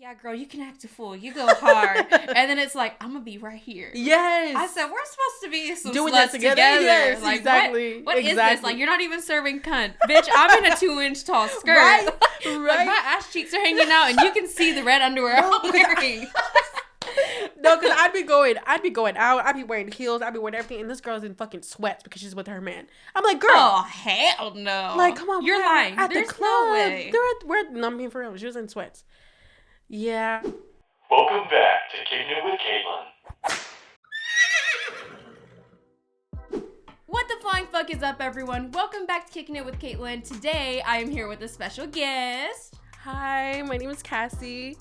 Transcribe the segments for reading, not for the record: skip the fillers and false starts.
yeah, girl, you can act a fool. You go hard. And then it's like, I'm going to be right here. Yes. I said, we're supposed to be some doing sluts that together. Yes, like, exactly. What is this? Like, you're not even serving cunt. Bitch, I'm in a 2-inch tall skirt. Right. Like, my ass cheeks are hanging out, and you can see the red underwear I'm wearing. No, because I'd be going out. I'd be wearing heels. I'd be wearing everything. And this girl's in fucking sweats because she's with her man. I'm like, girl. Oh, hell no. Like, come on. You're lying. At There's the club. No way. No, I'm being for real. She was in sweats. Yeah. Welcome back to Kickin with Katelyn. What the flying fuck is up, everyone? Welcome back to Kickin' It with Katelyn. Today, I am here with a special guest. Hi, my name is Cassie.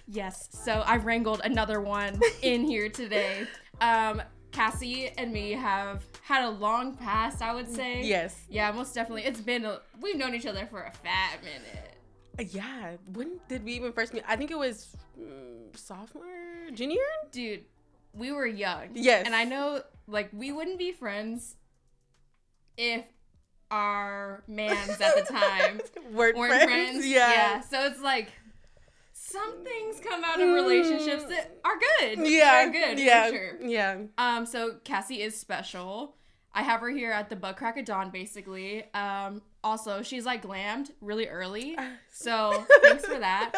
Yes, so I wrangled another one in here today. Cassie and me have had a long past, I would say. Yes. Yeah, most definitely. We've known each other for a fat minute. Yeah. When did we even first meet? I think it was sophomore, junior? Dude, we were young. Yes. And I know, like, we wouldn't be friends if our mans at the time weren't friends. Yeah. So it's like, some things come out of relationships that are good. Yeah. They're good, yeah. for sure. Yeah. So Cassie is special. I have her here at the butt crack of dawn, basically. Also, she's like glammed really early. So thanks for that.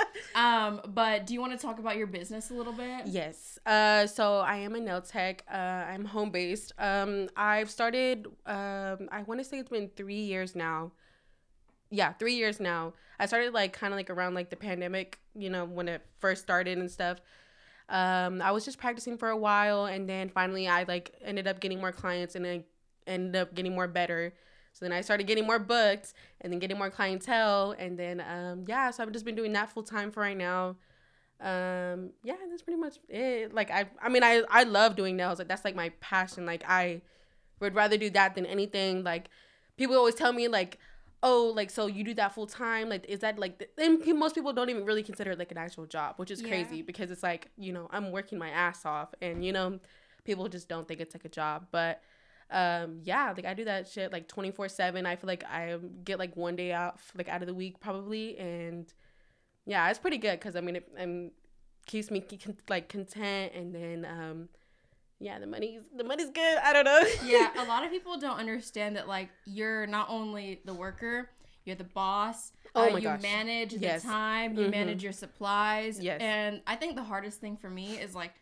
But do you want to talk about your business a little bit? Yes. So I am a nail tech. I'm home based. I've started, I want to say it's been 3 years now. Yeah, 3 years now. I started like kind of like around like the pandemic, you know, when it first started and stuff. I was just practicing for a while, and then finally I like ended up getting more clients, and I ended up getting more better. So then I started getting more booked, and then getting more clientele, and then so I've just been doing that full time for right now. That's pretty much it. Like I love doing nails. Like that's like my passion. Like I would rather do that than anything. Like people always tell me like, oh, like, so you do that full time? Like, is that like, most people don't even really consider it like an actual job, which is crazy because it's like, you know, I'm working my ass off, and, you know, people just don't think it's like a job. But, like I do that shit like 24/7. I feel like I get like one day off, like out of the week probably. And yeah, it's pretty good because I mean, it keeps me like content, and then, the money's good. I don't know. Yeah, a lot of people don't understand that, like, you're not only the worker, you're the boss. Oh my you gosh. manage Yes. the time, you manage your supplies. Yes. And I think the hardest thing for me is, like,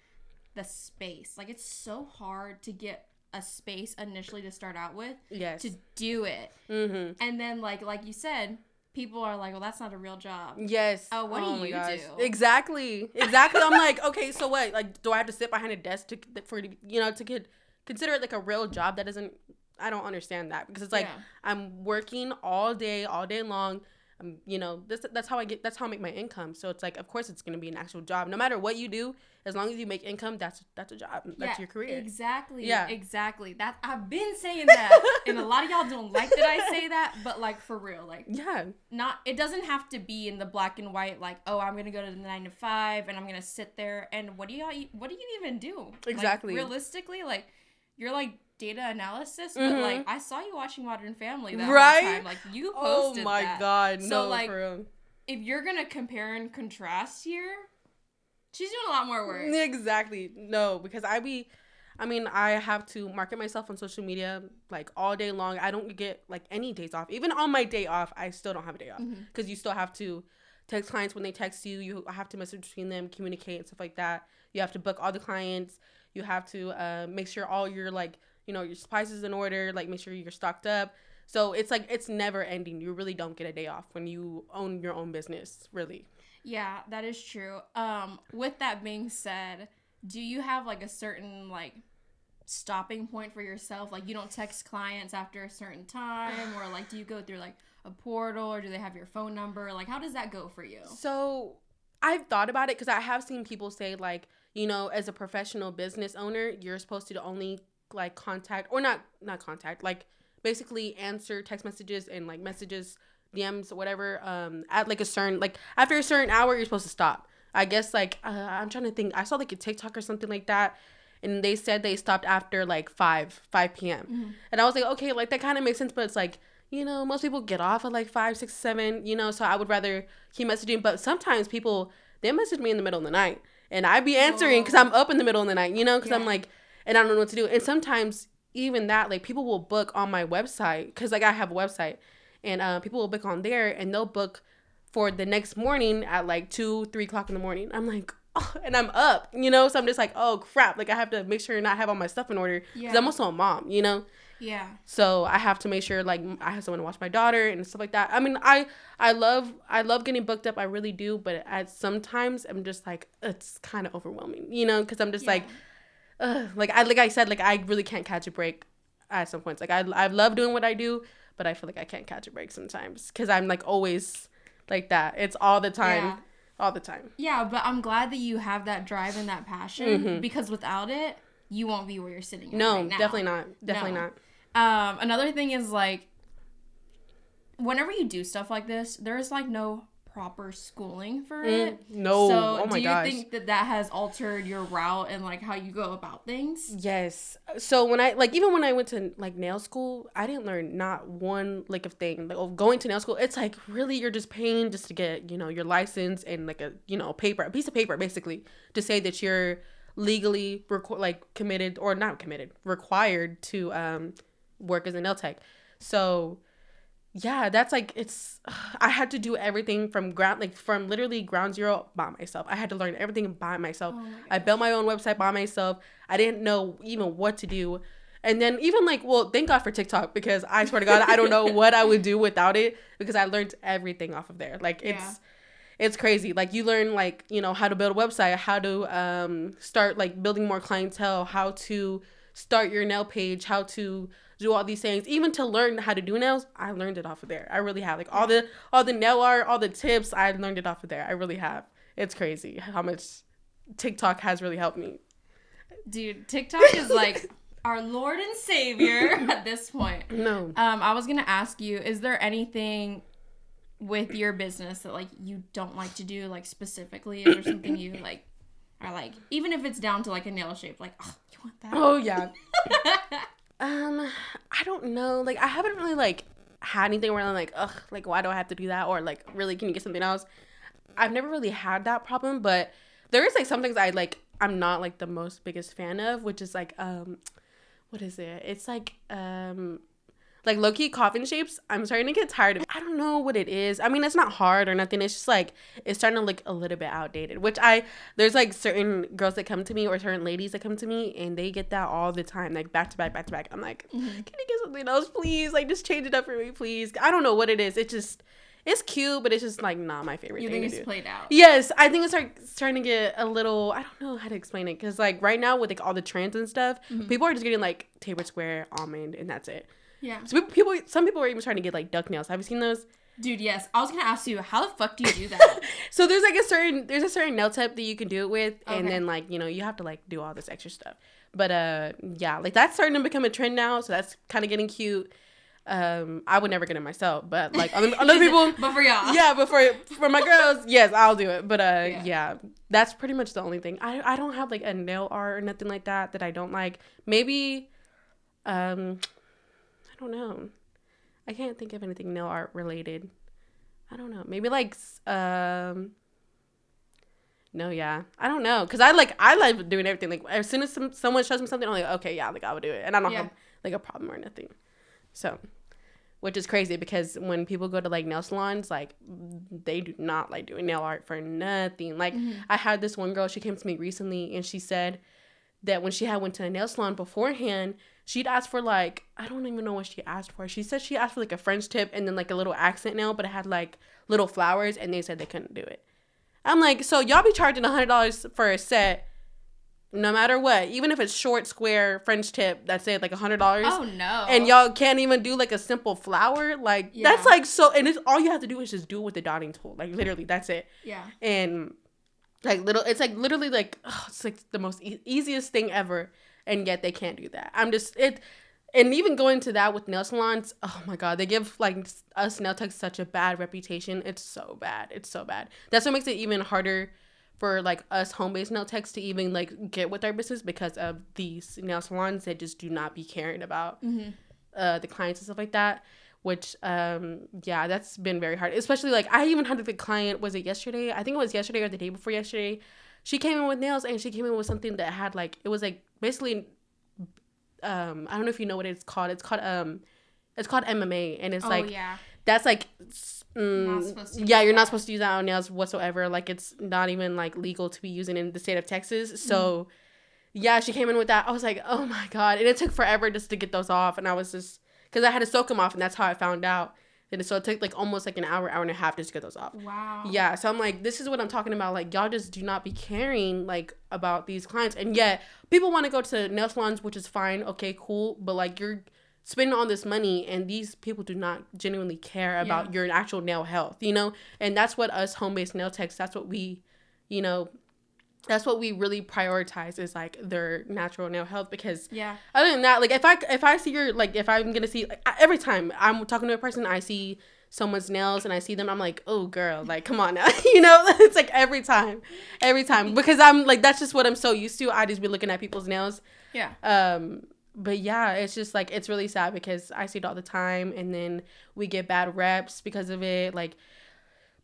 the space. Like, it's so hard to get a space initially to start out with. Yes. To do it. Mm-hmm. And then, like you said, people are like, well, that's not a real job. Yes. Oh, what do you do? Exactly. I'm like, okay, so what? Like, do I have to sit behind a desk to consider it like a real job? I don't understand that, because it's like I'm working all day long. That's how I make my income. So it's like, of course it's going to be an actual job. No matter what you do, as long as you make income, that's a job. That's your career. Exactly. Yeah. Exactly. That I've been saying that, and a lot of y'all don't like that I say that, but like for real, like it doesn't have to be in the black and white. Like, oh, I'm gonna go to the 9 to 5, and I'm gonna sit there, and what do you even do? Exactly. Like, realistically, like you're like data analysis, but like I saw you watching Modern Family that whole time. Like you posted that. Oh my god. So no, like, for real. if you're gonna compare and contrast here, she's doing a lot more work. Exactly. No, because I have to market myself on social media like all day long. I don't get like any days off. Even on my day off, I still don't have a day off, because you still have to text clients when they text you. You have to message between them, communicate and stuff like that. You have to book all the clients. You have to make sure all your like, you know, your supplies is in order, like make sure you're stocked up. So it's like, it's never ending. You really don't get a day off when you own your own business, really. Yeah, that is true. With that being said, do you have like a certain like stopping point for yourself? Like you don't text clients after a certain time, or like do you go through like a portal, or do they have your phone number? Like how does that go for you? So I've thought about it, because I have seen people say like, you know, as a professional business owner, you're supposed to only like contact, or not contact, like basically answer text messages and like messages, DMs, whatever, at like a certain, like after a certain hour, you're supposed to stop. I guess like, I'm trying to think, I saw like a TikTok or something like that, and they said they stopped after like 5 p.m. Mm-hmm. And I was like, okay, like that kind of makes sense, but it's like, you know, most people get off at like 5, 6, 7, you know, so I would rather keep messaging. But sometimes people, they message me in the middle of the night. And I be answering because I'm up in the middle of the night, you know, because I'm like, and I don't know what to do. And sometimes even that, like, people will book on my website because, like, I have a website. And people will book on there, and they'll book for the next morning at, like, 2, 3 o'clock in the morning. I'm like, oh, and I'm up, you know? So I'm just like, oh, crap. Like, I have to make sure and not have all my stuff in order because I'm also a mom, you know? Yeah. So I have to make sure, like, I have someone to watch my daughter and stuff like that. I mean, I love getting booked up. I really do. But sometimes I'm just like, it's kind of overwhelming, you know? Because I'm just like I said, like, I really can't catch a break at some points. Like, I love doing what I do, but I feel like I can't catch a break sometimes because I'm, like, always like that. It's all the time. Yeah. All the time. Yeah, but I'm glad that you have that drive and that passion because without it, you won't be where you're sitting at right now. Definitely not. Definitely not. Another thing is, like, whenever you do stuff like this, there's, like, no proper schooling for it. No. So oh my gosh. Do you think that has altered your route and, like, how you go about things? Yes. So when I, like, even when I went to, like, nail school, I didn't learn not one, like, of thing. Like, going to nail school, it's, like, really you're just paying just to get, you know, your license and, like, a piece of paper, basically, to say that you're legally, committed, or not committed, required to, work as a nail tech. So yeah, that's like, I had to do everything from literally ground zero by myself. I had to learn everything by myself. I built my own website by myself. I didn't know even what to do. And then even, like, well, thank God for TikTok, because I swear to God, I don't know what I would do without it, because I learned everything off of there. Like, it's crazy. Like, you learn, like, you know, how to build a website, how to start, like, building more clientele, how to start your nail page, how to do all these things. Even to learn how to do nails, I learned it off of there. I really have. Like, all the nail art, all the tips, I learned it off of there. I really have. It's crazy how much TikTok has really helped me. Dude, TikTok is, like, our Lord and Savior at this point. No. I was gonna ask you, is there anything with your business that, like, you don't like to do, like, specifically? Is there something you, like, are like, even if it's down to, like, a nail shape, like, oh, you want that? Oh yeah. I don't know. Like, I haven't really, like, had anything where I'm like, ugh, like, why do I have to do that? Or, like, really, can you get something else? I've never really had that problem, but there is, like, some things I'm not, like, the most biggest fan of, which is, like, what is it? It's, like low-key coffin shapes. I'm starting to get tired of it. I don't know what it is. I mean, it's not hard or nothing. It's just, like, it's starting to look a little bit outdated, which there's, like, certain girls that come to me or certain ladies that come to me, and they get that all the time, like, back to back, back to back. I'm like, can you get something else, please? Like, just change it up for me, please. I don't know what it is. It's cute, but it's just, like, not my favorite thing to do. You think it's played out? Yes, I think it's, like, starting to get a little, I don't know how to explain it, because, like, right now with, like, all the trends and stuff, people are just getting, like, tapered square, almond, and that's it. Yeah. So some people are even trying to get, like, duck nails. Have you seen those? Dude, yes. I was gonna ask you, how the fuck do you do that? So there's, like, a certain nail tip that you can do it with, and then, like, you know, you have to, like, do all this extra stuff. But yeah, like, that's starting to become a trend now, so that's kind of getting cute. I would never get it myself, but, like, other people. But for y'all. Yeah, but for my girls, yes, I'll do it. But yeah, that's pretty much the only thing. I don't have, like, a nail art or nothing like that I don't like. Maybe, I don't know. I can't think of anything nail art related. I don't know. Maybe, like, no, yeah. I don't know. Because I like doing everything. Like, as soon as someone shows me something, I'm like, okay, yeah, like, I would do it. And I don't have, like, a problem or nothing. So, which is crazy because when people go to, like, nail salons, like, they do not like doing nail art for nothing. Like, I had this one girl, she came to me recently, and she said that when she had went to a nail salon beforehand, she'd asked for, like, I don't even know what she asked for. She said she asked for, like, a French tip and then, like, a little accent nail, but it had, like, little flowers, and they said they couldn't do it. I'm like, so y'all be charging $100 for a set, no matter what, even if it's short, square, French tip, that's it, like, $100. Oh, no. And y'all can't even do, like, a simple flower? Like, that's, like, so, and it's all you have to do is just do it with the dotting tool. Like, literally, that's it. Yeah. And, like, it's, like, literally, like, it's, like, the most easiest thing ever. And yet they can't do that. And even going to that with nail salons, oh my God, they give, like, us nail techs such a bad reputation. It's so bad. It's so bad. That's what makes it even harder for, like, us home-based nail techs to even, like, get with our business because of these nail salons that just do not be caring about the clients and stuff like that. which yeah, that's been very hard. Especially like I even had the client, was it yesterday? I think it was yesterday or the day before yesterday. She came in with nails, and she came in with something that had like, it was like basically I don't know if you know what it's called. It's called MMA, and it's like that's like you're not supposed to use that on nails whatsoever. Like it's not even like legal to be using in the state of Texas. So yeah, she came in with that. I was like, oh my God. And it took forever just to get those off. And I was just, because I had to soak them off, and that's how I found out. And so it took like almost like an hour and a half just to get those off. Wow. Yeah. So I'm like, this is what I'm talking about. Like, y'all just do not be caring like about these clients. And yet people want to go to nail salons, which is fine. Okay, cool. But like, you're spending all this money, and these people do not genuinely care about your actual nail health, you know? And that's what us home-based nail techs, that's what we, you know, that's what we really prioritize, is like their natural nail health. Because other than that, like if I see your, like if I'm gonna see, like, every time I'm talking to a person, I see someone's nails and I see them, I'm like, oh girl, like come on now. You know, it's like every time because I'm like, that's just what I'm so used to. I just be looking at people's nails. But yeah, it's just like, it's really sad because I see it all the time, and then we get bad reps because of it. Like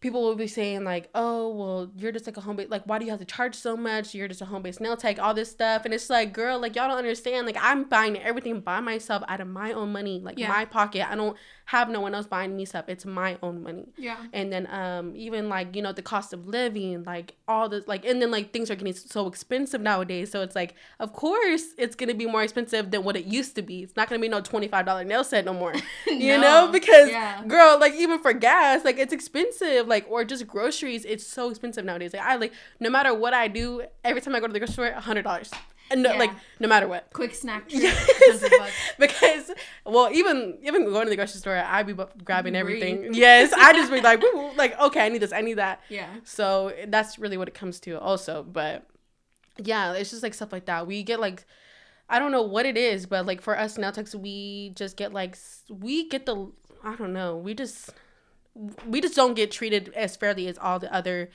people will be saying like, oh, well, you're just like a home-based, like, why do you have to charge so much? You're just a home-based nail tech, all this stuff. And it's like, girl, like, y'all don't understand. Like, I'm buying everything by myself out of my own money, like my pocket. I don't have no one else buying me stuff. It's my own money. Yeah. And then even like, you know, the cost of living, like all this, like, and then like things are getting so expensive nowadays. So it's like, of course it's going to be more expensive than what it used to be. It's not going to be no $25 nail set no more, you know, because girl, like even for gas, like it's expensive. Like, or just groceries, it's so expensive nowadays. Like I like, no matter what I do, every time I go to the grocery store, $100. And no, like no matter what, quick snack trip, because well, even going to the grocery store, I be grabbing everything. Yes, I just be like, woo, like okay, I need this, I need that. Yeah. So that's really what it comes to, also. But yeah, it's just like stuff like that. We get like, I don't know what it is, but like for us nail techs, we just get like, we get the, I don't know, we just don't get treated as fairly as all the other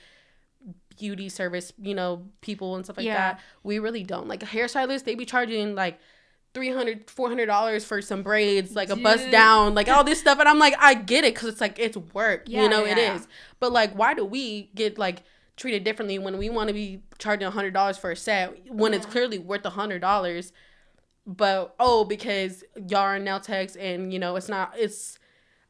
beauty service, you know, people and stuff like that. We really don't. Like hairstylists, they be charging like $300-$400 for some braids, like a bust down, like all this stuff. And I'm like, I get it, because it's like, it's work, you know. It is. But like, why do we get like treated differently when we want to be charging $100 for a set when it's clearly worth $100? But because y'all are nail techs, and you know, it's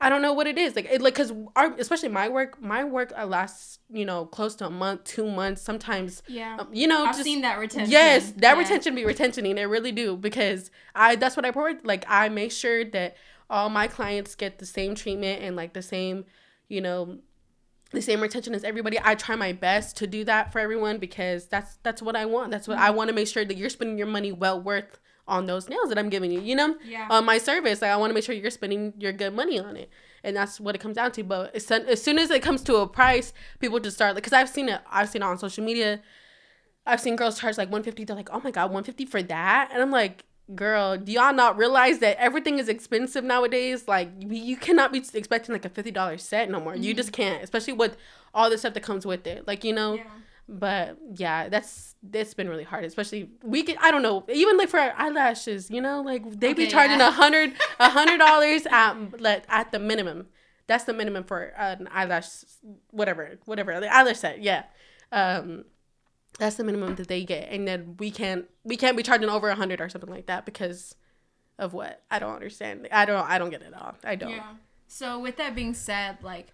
I don't know what it is. Like, because especially my work lasts, you know, close to a month, 2 months, sometimes. Yeah. You know, I've seen that retention. Yes, that retention be retentioning. They really do, because that's what I report. Like, I make sure that all my clients get the same treatment and like the same, you know, the same retention as everybody. I try my best to do that for everyone, because that's what I want. That's what I want to make sure that you're spending your money well worth on those nails that I'm giving you, you know, on my service. Like, I want to make sure you're spending your good money on it. And that's what it comes down to. But as soon as it comes to a price, people just start, like, because I've seen it on social media. I've seen girls charge like $150. They're like, oh my God, $150 for that? And I'm like, girl, do y'all not realize that everything is expensive nowadays? Like, you cannot be expecting like a $50 set no more. You just can't, especially with all the stuff that comes with it. Like, you know. Yeah. But yeah, it's been really hard, especially I don't know, even like for our eyelashes, you know, like they be charging $100 at the minimum. That's the minimum for an eyelash, whatever, the eyelash set. Yeah. That's the minimum that they get. And then we can't be charging over $100 or something like that because of what? I don't understand. I don't get it all. I don't. Yeah. So with that being said, like,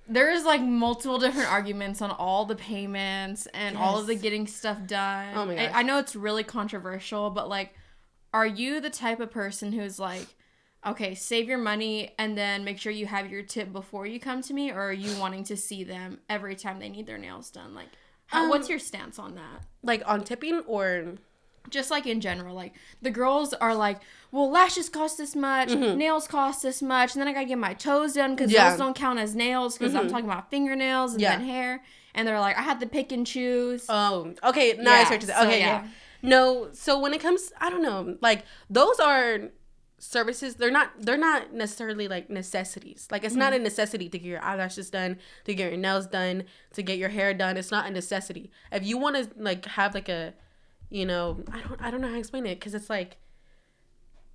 there's like multiple different arguments on all the payments and all of the getting stuff done. Oh my gosh. I know it's really controversial, but like, are you the type of person who's like, okay, save your money and then make sure you have your tip before you come to me, or are you wanting to see them every time they need their nails done? Like, what's your stance on that? Like on tipping, or just like in general? Like, the girls are like, well, lashes cost this much, nails cost this much, and then I gotta get my toes done because those don't count as nails, because I'm talking about fingernails and then hair. And they're like, I had to pick and choose. Oh, okay. Now I start to say, okay, yeah. No, so when it comes, I don't know, like, those are services. They're not necessarily like necessities. Like, it's not a necessity to get your eyelashes done, to get your nails done, to get your hair done. It's not a necessity. If you want to like have like a, you know, I don't know how to explain it, because it's like,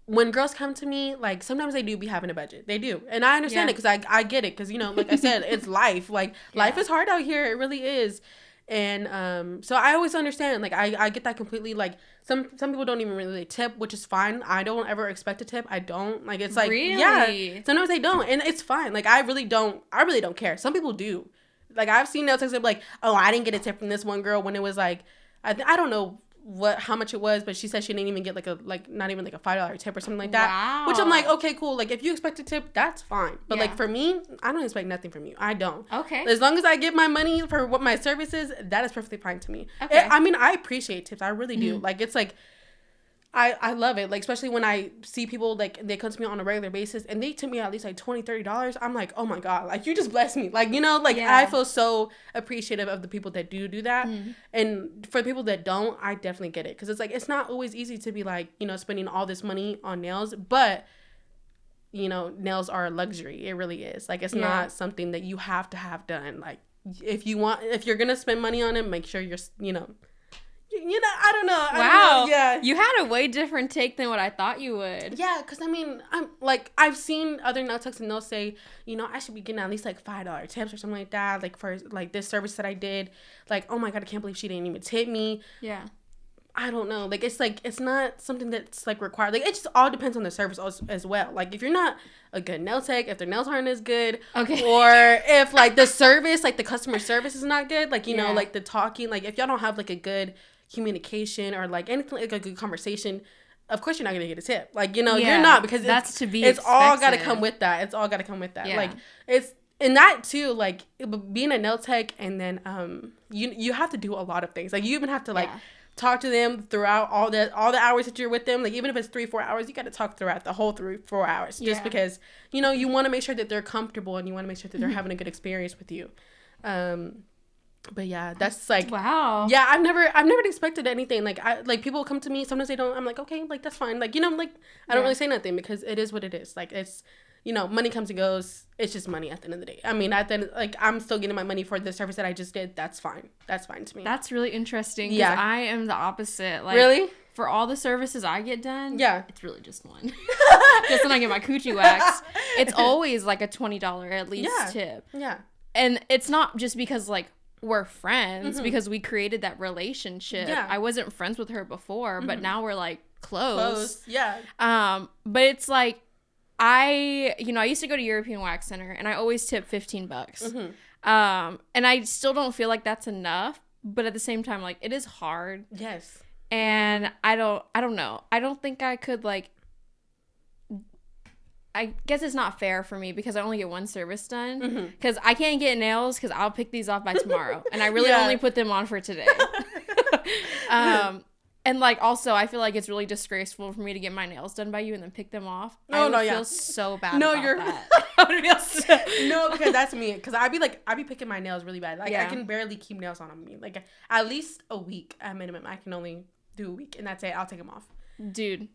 when girls come to me, like, sometimes they do be having a budget. They do. And I understand it because I get it. Because, you know, like I said, it's life. Like, life is hard out here. It really is. And so I always understand. Like, I get that completely. Like, some people don't even really tip, which is fine. I don't ever expect a tip. I don't. Like, it's like, yeah. Sometimes they don't. And it's fine. Like, I really don't care. Some people do. Like, I've seen nail techs that be like, oh, I didn't get a tip from this one girl when it was like, I don't know how much it was, but she said she didn't even get not even like a $5 tip or something like that. Wow. Which I'm like, okay, cool. Like, if you expect a tip, that's fine. But like, for me, I don't expect nothing from you. I don't. Okay. As long as I get my money for what my service is, that is perfectly fine to me. Okay. I mean, I appreciate tips. I really do. Like, it's like, I love it. Like, especially when I see people, like, they come to me on a regular basis and they tip me at least like $20, $30. I'm like, oh my God, like, you just blessed me. Like, you know, like, I feel so appreciative of the people that do that. And for the people that don't, I definitely get it. Because it's like, it's not always easy to be like, you know, spending all this money on nails. But, you know, nails are a luxury. It really is. Like, it's not something that you have to have done. Like, if you're going to spend money on it, make sure you're, you know, I don't know. Wow. Yeah. You had a way different take than what I thought you would. Yeah, because I mean, I'm like, I've seen other nail techs and they'll say, you know, I should be getting at least like $5 tips or something like that. Like, for like this service that I did. Like, oh my God, I can't believe she didn't even tip me. Yeah. I don't know. Like, it's not something that's like required. Like, it just all depends on the service as well. Like, if you're not a good nail tech, if their nails aren't as good, okay, or if like the service, like the customer service is not good, like, you know, like the talking, like if y'all don't have like a good communication or like anything, like a good conversation, of course you're not gonna get a tip. Like, you know, you're not, because that's to be it's expected. all gotta come with that. It's all gotta come with that. Like, it's and that too, like being a nail tech, and then you have to do a lot of things. Like, you even have to like talk to them throughout all the hours that you're with them. Like, even if it's 3-4 hours, you got to talk throughout the whole 3-4 hours, just because, you know, you want to make sure that they're comfortable and you want to make sure that they're having a good experience with you. But yeah, that's like, wow. Yeah, I've never expected anything. Like people come to me, sometimes they don't. I'm like, okay, like that's fine. Like, you know, like I don't really say nothing because it is what it is. Like, it's, you know, money comes and goes. It's just money at the end of the day. I mean, at the end, like, I'm still getting my money for the service that I just did. That's fine. That's fine to me. That's really interesting. Yeah, I am the opposite. Like, really, for all the services I get done, it's really just one. Just when I get my coochie wax, it's always like a $20 at least tip. Yeah, and it's not just because like we're friends, because we created that relationship. Yeah, I wasn't friends with her before, but now we're like close. Yeah. But it's like, I used to go to European Wax Center and I always tip $15. And I still don't feel like that's enough, but at the same time, like, it is hard. Yes. And I don't know. I don't think I could, like, I guess it's not fair for me because I only get one service done. Because I can't get nails because I'll pick these off by tomorrow. And I really only put them on for today. And, like, also, I feel like it's really disgraceful for me to get my nails done by you and then pick them off. I would feel so bad about that. I would feel so... No, because that's me. Because I be picking my nails really bad. Like, I can barely keep nails on me. Like, at least a week at minimum. I can only do a week, and that's it. I'll take them off. Dude,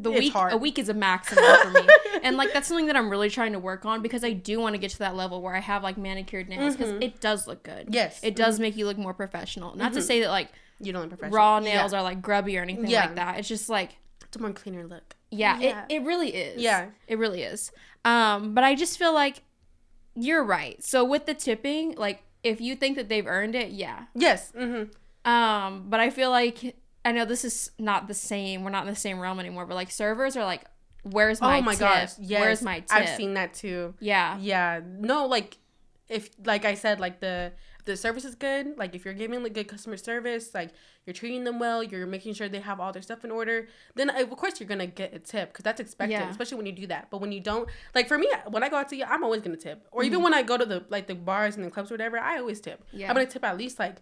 a week is a maximum for me. And, like, that's something that I'm really trying to work on because I do want to get to that level where I have, like, manicured nails because it does look good. Yes. It does make you look more professional. Not to say that, like, you don't look professional. Raw nails are like grubby or anything like that. It's just like, it's a more cleaner look. Yeah, it really is. Yeah, it really is. But I just feel like you're right. So with the tipping, like, if you think that they've earned it, yes. But I feel like, I know this is not the same. We're not in the same realm anymore. But like, servers are like, where's my tip? Oh my gosh, yes. Where's my tip? I've seen that too. Yeah. No, like, if, like I said, like the service is good, like if you're giving like good customer service, like you're treating them well, you're making sure they have all their stuff in order, then of course you're gonna get a tip because that's expected, especially when you do that. But when you don't, like for me, when I go out to you, I'm always gonna tip, or even when I go to the bars and the clubs or whatever, I always tip. I'm gonna tip at least like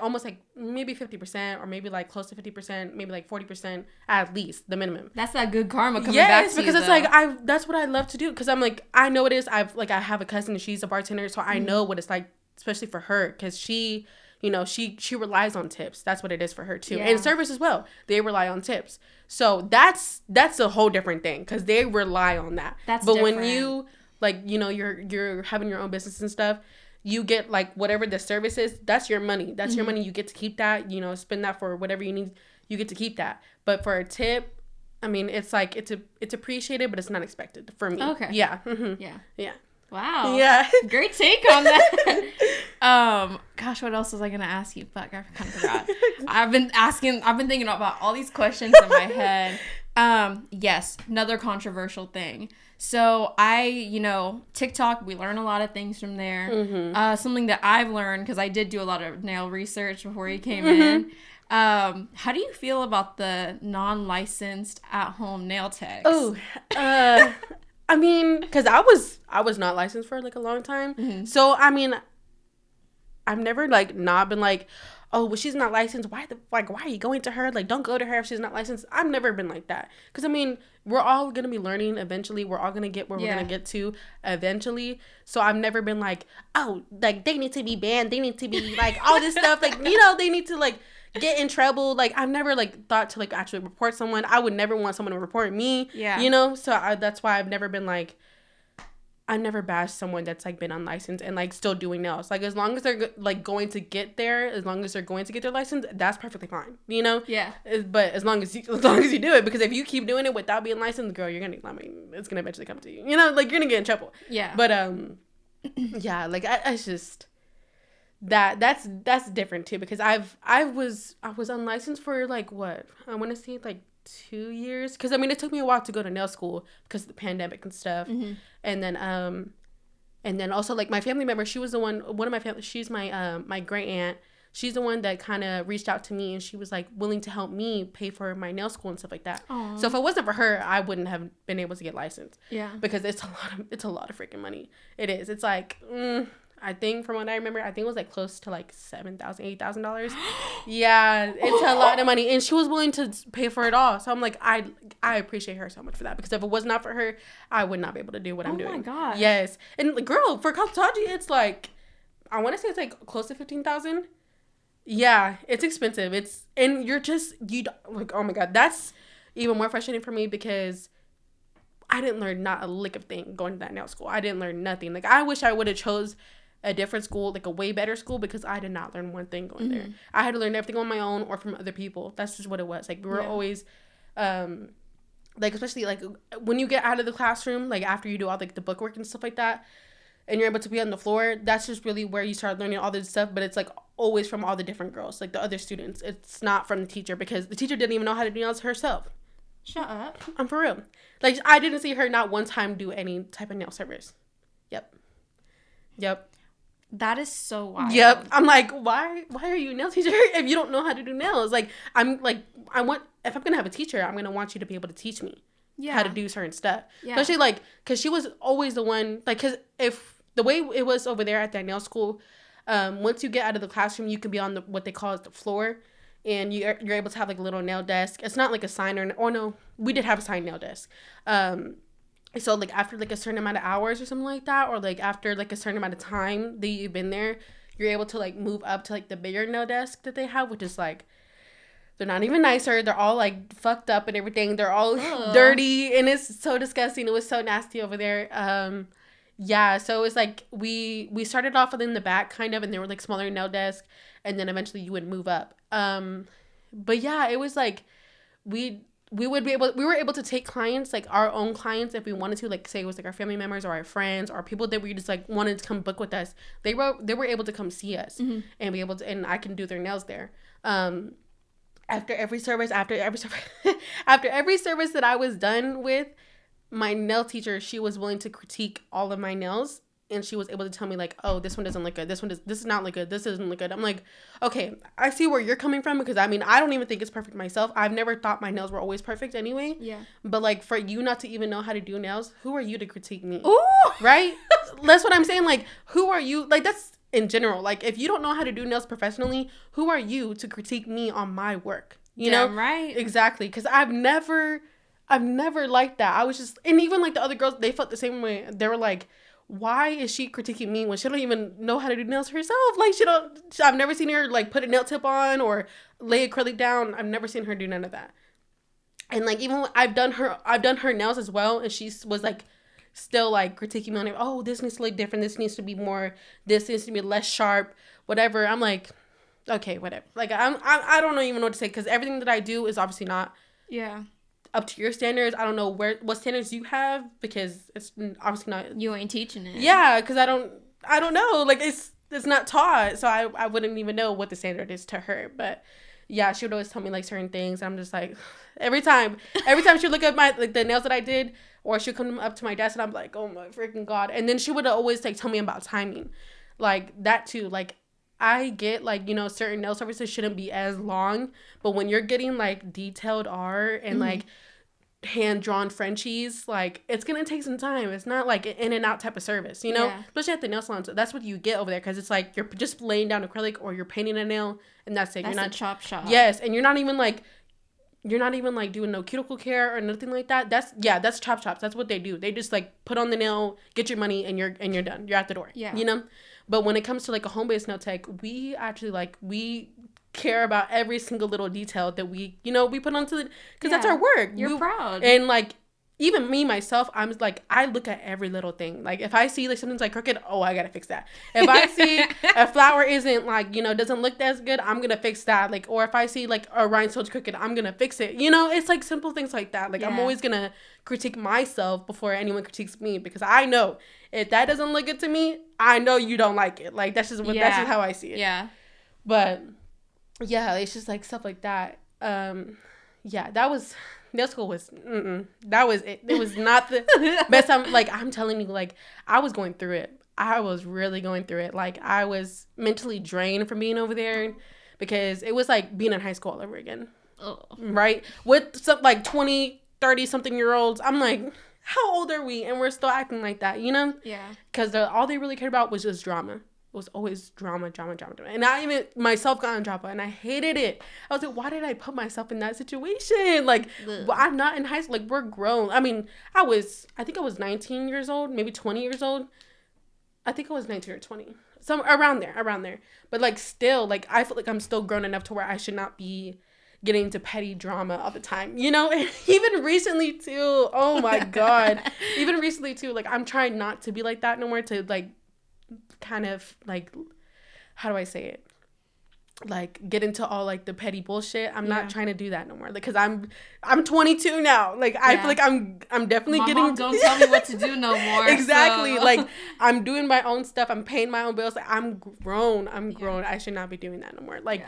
almost like maybe 50%, or maybe like close to 50%, maybe like 40% at least, the minimum. That's that good karma coming back to you. Because it's like that's what I love to do, because I'm like, I know it is. I have a cousin and she's a bartender, so I know what it's like, especially for her, because she, you know, she relies on tips. That's what it is for her too. And service as well, they rely on tips. So that's a whole different thing, because they rely on that. But different. When you, like, you know, you're having your own business and stuff, you get like whatever the service is, that's your money. That's your money. You get to keep that, you know, spend that for whatever you need. You get to keep that. But for a tip, I mean, it's like it's appreciated, but it's not expected for me. Okay. Yeah. Mm-hmm. Yeah. Yeah. Wow. Yeah. Great take on that. Gosh, what else was I gonna ask you? Fuck, I kind of forgot. I've been thinking about all these questions in my head. Yes, another controversial thing. So TikTok, we learn a lot of things from there. Mm-hmm. Something that I've learned, because I did do a lot of nail research before you came in. How do you feel about the non-licensed at-home nail techs? Oh, I mean, because I was not licensed for like a long time. Mm-hmm. So I mean, I've never like not been like, oh, well, she's not licensed. Why are you going to her? Like, don't go to her if she's not licensed. I've never been like that. Because I mean, we're all gonna be learning eventually. We're all gonna get where we're gonna get to eventually. So I've never been like, oh, like they need to be banned. They need to be like all this stuff. Like, they need to like get in trouble. Like, I've never like thought to like actually report someone. I would never want someone to report me. Yeah. So that's why I've never been like, I never bashed someone that's like been unlicensed and like still doing nails. Like, as long as they're like going to get there, as long as they're going to get their license, that's perfectly fine. Yeah. But as long as you do it, because if you keep doing it without being licensed, girl, it's gonna eventually come to you. Like, you're gonna get in trouble. Yeah. But yeah, like I just. That's different too, because I was unlicensed for like what I want to say like 2 years, because I mean it took me a while to go to nail school because of the pandemic and stuff. Mm-hmm. And then also like my family member, she was the one of my family, she's my great aunt, she's the one that kind of reached out to me, and she was like willing to help me pay for my nail school and stuff like that. Aww. So if it wasn't for her, I wouldn't have been able to get licensed. Yeah. Because it's a lot of freaking money. It is. It's like I think from what I remember, I think it was like close to like $7,000, $8,000. Yeah, it's a lot of money, and she was willing to pay for it all. So I'm like, I appreciate her so much for that, because if it was not for her, I would not be able to do what I'm doing. Oh my gosh. Yes, and like, girl, for cosmetology, it's like, I want to say it's like close to 15,000. Yeah, it's expensive. And you like, oh my god, that's even more frustrating for me, because I didn't learn not a lick of thing going to that nail school. I didn't learn nothing. Like, I wish I would have chose a different school, like a way better school, because I did not learn one thing going there. I had to learn everything on my own or from other people. That's just what it was. Like, we were always, like, especially like when you get out of the classroom, like after you do all like the book work and stuff like that, and you're able to be on the floor, that's just really where you start learning all this stuff. But it's like always from all the different girls, like the other students. It's not from the teacher, because the teacher didn't even know how to do nails herself. Shut up. I'm for real. Like, I didn't see her not one time do any type of nail service. Yep. That is so wild. Yep. I'm like, why are you a nail teacher if you don't know how to do nails? Like, if I'm gonna have a teacher, I'm gonna want you to be able to teach me how to do certain stuff. Yeah. Especially like, cause she was always the one, like, cause if the way it was over there at that nail school, once you get out of the classroom, you can be on what they call the floor, and you're able to have like a little nail desk. It's not like a sign or no, we did have a sign nail desk. So like after like a certain amount of hours or something like that, or like after like a certain amount of time that you've been there, you're able to like move up to like the bigger nail desk that they have, which is like, they're not even nicer. They're all like fucked up and everything. They're all dirty, and it's so disgusting. It was so nasty over there. Yeah, so it was like we started off in the back kind of, and they were like smaller nail desks, and then eventually you would move up. But yeah, it was like we were able to take clients, like our own clients, if we wanted to, like say it was like our family members or our friends or people that we just like wanted to come book with us. They were able to come see us and be able to, and I can do their nails there. After every service that I was done with, my nail teacher, she was willing to critique all of my nails, and she was able to tell me like, oh, this one doesn't look good, this is not look good, this doesn't look good. I'm like, okay, I see where you're coming from, because I mean, I don't even think it's perfect myself. I've never thought my nails were always perfect anyway. Yeah. But like, for you not to even know how to do nails, who are you to critique me? Ooh. Right? That's what I'm saying. Like, who are you? Like, that's in general. Like, if you don't know how to do nails professionally, who are you to critique me on my work? You know? Right. Exactly. Because I've never liked that. I was just, and even like the other girls, they felt the same way. They were like, why is she critiquing me when she don't even know how to do nails herself? Like, I've never seen her like put a nail tip on or lay acrylic down. I've never seen her do none of that. And like, even when I've done her nails as well, and she was like still like critiquing me on it. Oh, this needs to look different. This needs to be more, this needs to be less sharp, whatever. I'm like, okay, whatever. Like, I don't even know what to say, because everything that I do is obviously not up to your standards. I don't know what standards you have, because it's obviously not. You ain't teaching it. Yeah, because I don't know. Like, it's not taught, so I wouldn't even know what the standard is to her. But yeah, she would always tell me like certain things. I'm just like, every time she would look at my like the nails that I did, or she'd come up to my desk and I'm like, oh my freaking God. And then she would always like tell me about timing, like that too. Like, I get like, you know, certain nail services shouldn't be as long, but when you're getting like detailed art and like hand-drawn Frenchies, like, it's gonna take some time. It's not like an in and out type of service, you know. Especially at the nail salon, so that's what you get over there, because it's like you're just laying down acrylic or you're painting a nail and that's it. That's you're not a chop shop. Yes, and you're not even like doing no cuticle care or nothing like that. That's chop shops. That's what they do. They just like put on the nail, get your money, and you're done. You're at the door. Yeah, you know. But when it comes to like a home-based nail tech, we actually like we care about every single little detail that we put onto the, because that's our work. You're proud. And like, even me myself, I'm like, I look at every little thing. Like, if I see like something's like crooked, oh, I gotta fix that. If I see a flower isn't like, doesn't look as good, I'm gonna fix that. Like, or if I see like a rhinestone's crooked, I'm gonna fix it. It's like simple things like that. Like, I'm always gonna critique myself before anyone critiques me, because I know if that doesn't look good to me, I know you don't like it. Like, that's just how I see it. Yeah. But yeah, it's just like stuff like that. That was, nail school was, that was it. It was not the best time. Like, I'm telling you, like, I was going through it. I was really going through it. Like, I was mentally drained from being over there, because it was like being in high school all over again. Oh. Right? With some like 20, 30 something year olds. I'm like, how old are we? And we're still acting like that, Yeah. Because all they really cared about was just drama. It was always drama. And I even myself got in drama, and I hated it. I was like, why did I put myself in that situation? Like, I'm not in high school. Like, we're grown. I mean, I think I was 19 years old, maybe 20 years old. I think I was 19 or 20. Some around there. But like, still, like, I feel like I'm still grown enough to where I should not be getting into petty drama all the time, And even recently too, oh my God. Even recently too, like, I'm trying not to be like that no more, to like kind of like, how do I say it? Like, get into all like the petty bullshit. I'm not trying to do that no more. Like, cause I'm 22 now. Like, I feel like I'm definitely my getting. Mom don't tell me what to do no more. Exactly. So. Like, I'm doing my own stuff. I'm paying my own bills. Like, I'm grown. I should not be doing that no more. Like,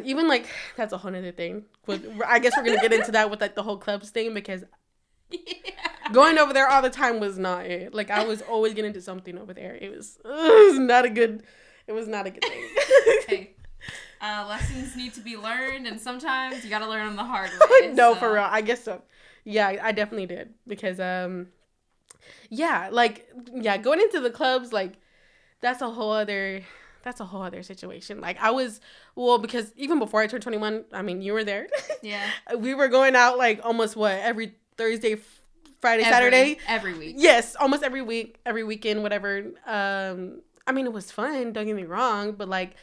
even like, that's a whole other thing. But I guess we're gonna get into that with like the whole clubs thing, because going over there all the time was not it. Like, I was always getting into something over there. It was not a good thing. Hey, lessons need to be learned, and sometimes you gotta learn them the hard way. No, for real. I guess so. Yeah, I definitely did, because going into the clubs, like, that's a whole other situation. Like, because even before I turned 21, I mean, you were there. Yeah. We were going out like almost every Thursday, Friday, Saturday. Every week. Yes, almost every week, every weekend, whatever. I mean, it was fun, don't get me wrong, but like,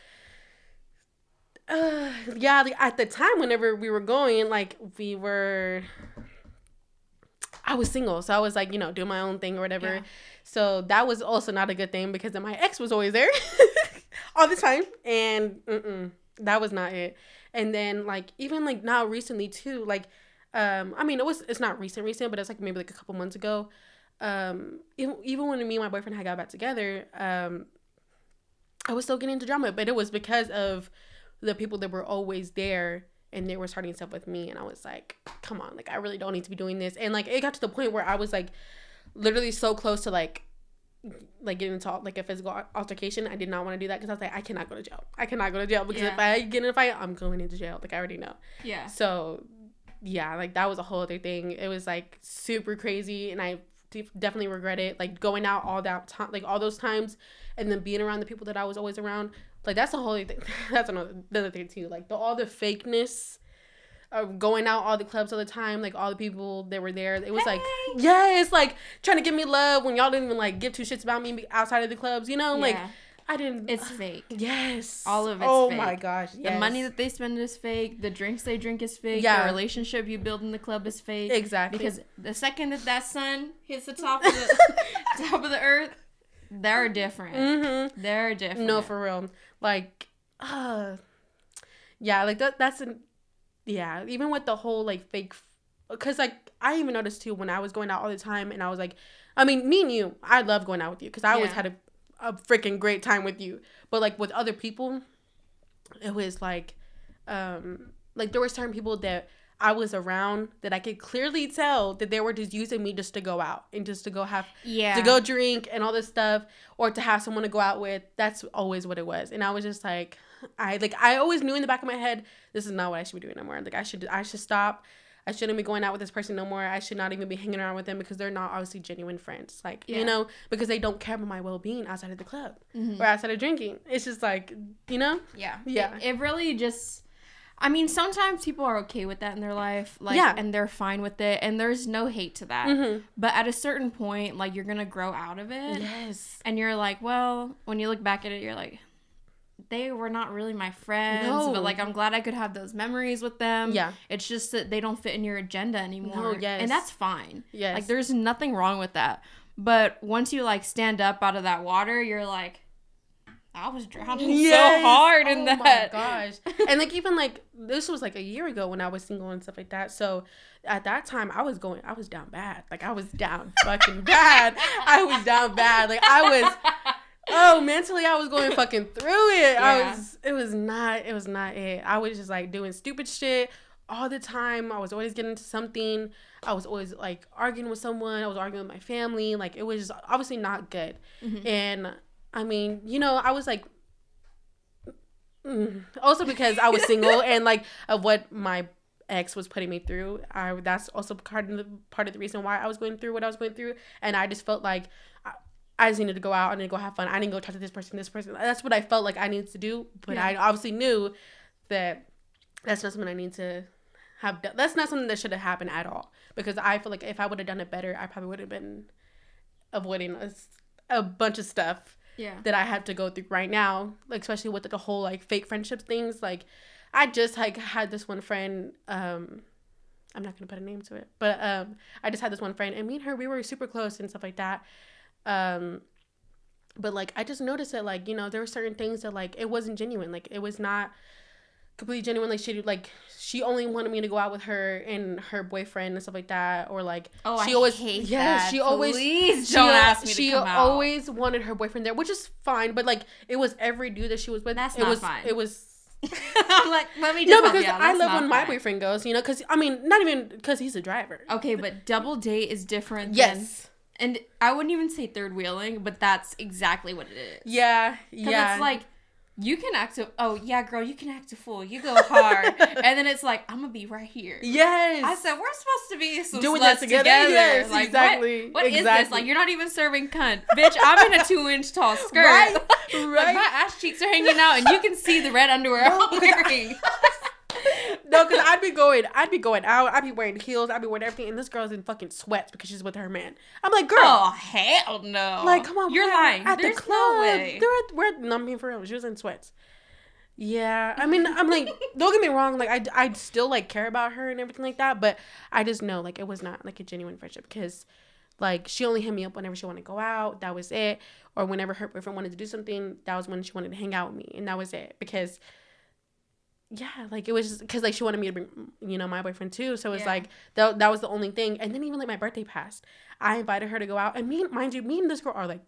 like, at the time whenever we were going, like, I was single, so I was like, doing my own thing or whatever. Yeah. So that was also not a good thing, because then my ex was always there all the time, and that was not it. And then like, even like now recently too, like, I mean, it's not recent, but it's like maybe like a couple months ago. Even when me and my boyfriend had got back together, I was still getting into drama, but it was because of the people that were always there, and they were starting stuff with me, and I was like, come on, like, I really don't need to be doing this. And like, it got to the point where I was like literally so close to like getting into like a physical altercation. I did not want to do that, because I was like, I cannot go to jail, because if I get in a fight, I'm going into jail. Like, I already know. Yeah. So yeah, like, that was a whole other thing. It was like super crazy, and I definitely regret it. Like, going out all that time, like all those times, and then being around the people that I was always around. Like, that's a whole other thing. That's another thing too. Like, all the fakeness of going out all the clubs all the time, like all the people that were there. It was like, it's like trying to give me love when y'all didn't even like give two shits about me outside of the clubs. Like, I didn't. It's fake. Yes. All of it's fake. fake. Oh my gosh. Yes. The money that they spend is fake. The drinks they drink is fake. Yeah. The relationship you build in the club is fake. Exactly. Because the second that sun hits the top of the top of the earth, they're different. Mm-hmm. They're different. No, for real. Like, yeah, like that's an. Yeah, even with the whole like fake because like I even noticed too when I was going out all the time, and I was like, I mean, me and you, I love going out with you because I always had a freaking great time with you. But like with other people, it was like there were certain people that I was around that I could clearly tell that they were just using me just to go out and just to go have to go drink and all this stuff, or to have someone to go out with. That's always what it was. And I was just like, I always knew in the back of my head, this is not what I should be doing no more. Like I should stop. I shouldn't be going out with this person no more. I should not even be hanging around with them because they're not obviously genuine friends. Like, you know, because they don't care about my well-being outside of the club or outside of drinking. It's just like, you know? Yeah. Yeah. It really just, I mean, sometimes people are okay with that in their life. Like, and they're fine with it. And there's no hate to that. Mm-hmm. But at a certain point, like, you're going to grow out of it. Yes. And you're like, well, when you look back at it, you're like, they were not really my friends, but like I'm glad I could have those memories with them. Yeah. It's just that they don't fit in your agenda anymore. No, yes. And that's fine. Yes. Like there's nothing wrong with that. But once you like stand up out of that water, you're like, I was drowning so hard in that. Oh my gosh. And like even like this was like a year ago when I was single and stuff like that. So at that time I was down bad. Like I was down fucking bad. I was down bad. Like I was mentally I was going fucking through it. Yeah. It was not it. I was just like doing stupid shit all the time. I was always getting into something. I was always like arguing with someone. I was arguing with my family. Like it was just obviously not good. Mm-hmm. And I mean, you know, I was like also because I was single and like of what my ex was putting me through. That's also part of the reason why I was going through what I was going through. And I just felt like I just needed to go out. I needed to go have fun. I didn't go talk to this person. That's what I felt like I needed to do. But I obviously knew that that's not something I need to have done. That's not something that should have happened at all. Because I feel like if I would have done it better, I probably would have been avoiding a bunch of stuff that I have to go through right now. Like especially with the whole like fake friendships things. Like I just like had this one friend. I'm not gonna put a name to it, but I just had this one friend, and me and her, we were super close and stuff like that. But like I just noticed that like, you know, there were certain things that like it wasn't genuine. Like it was not completely genuine. Like she only wanted me to go out with her and her boyfriend and stuff like that, or like she always hate that. Please don't ask me to come out. She always wanted her boyfriend there, which is fine, but like it was every dude that she was with. That's not fine. It was I'm like, let me just because I love when my boyfriend goes, you know, because I mean not even because he's a driver. Okay, but double date is different than and I wouldn't even say third wheeling, but that's exactly what it is. Yeah, yeah. It's like, you can act girl, you can act a fool. You go hard. And then it's like, I'm going to be right here. Yes. I said, we're supposed to be some doing that together. Yes, like, exactly. What is this? Like, you're not even serving cunt. Bitch, I'm in a 2-inch tall skirt. Right. Like, my ass cheeks are hanging out, and you can see the red underwear I'm wearing. No, because I'd be going out. I'd be wearing heels. I'd be wearing everything. And this girl's in fucking sweats because she's with her man. I'm like, girl. Oh, hell no. Like, come on. You're lying. There's the club. No way. I'm being for real. She was in sweats. Yeah. I mean, I'm like, don't get me wrong. Like, I still, like, care about her and everything like that. But I just know, like, it was not, like, a genuine friendship. Because, like, she only hit me up whenever she wanted to go out. That was it. Or whenever her boyfriend wanted to do something, that was when she wanted to hang out with me. And that was it. Because... yeah, like it was just because like she wanted me to bring, you know, my boyfriend too. So it was like that was the only thing. And then even like my birthday passed, I invited her to go out, and me and this girl are like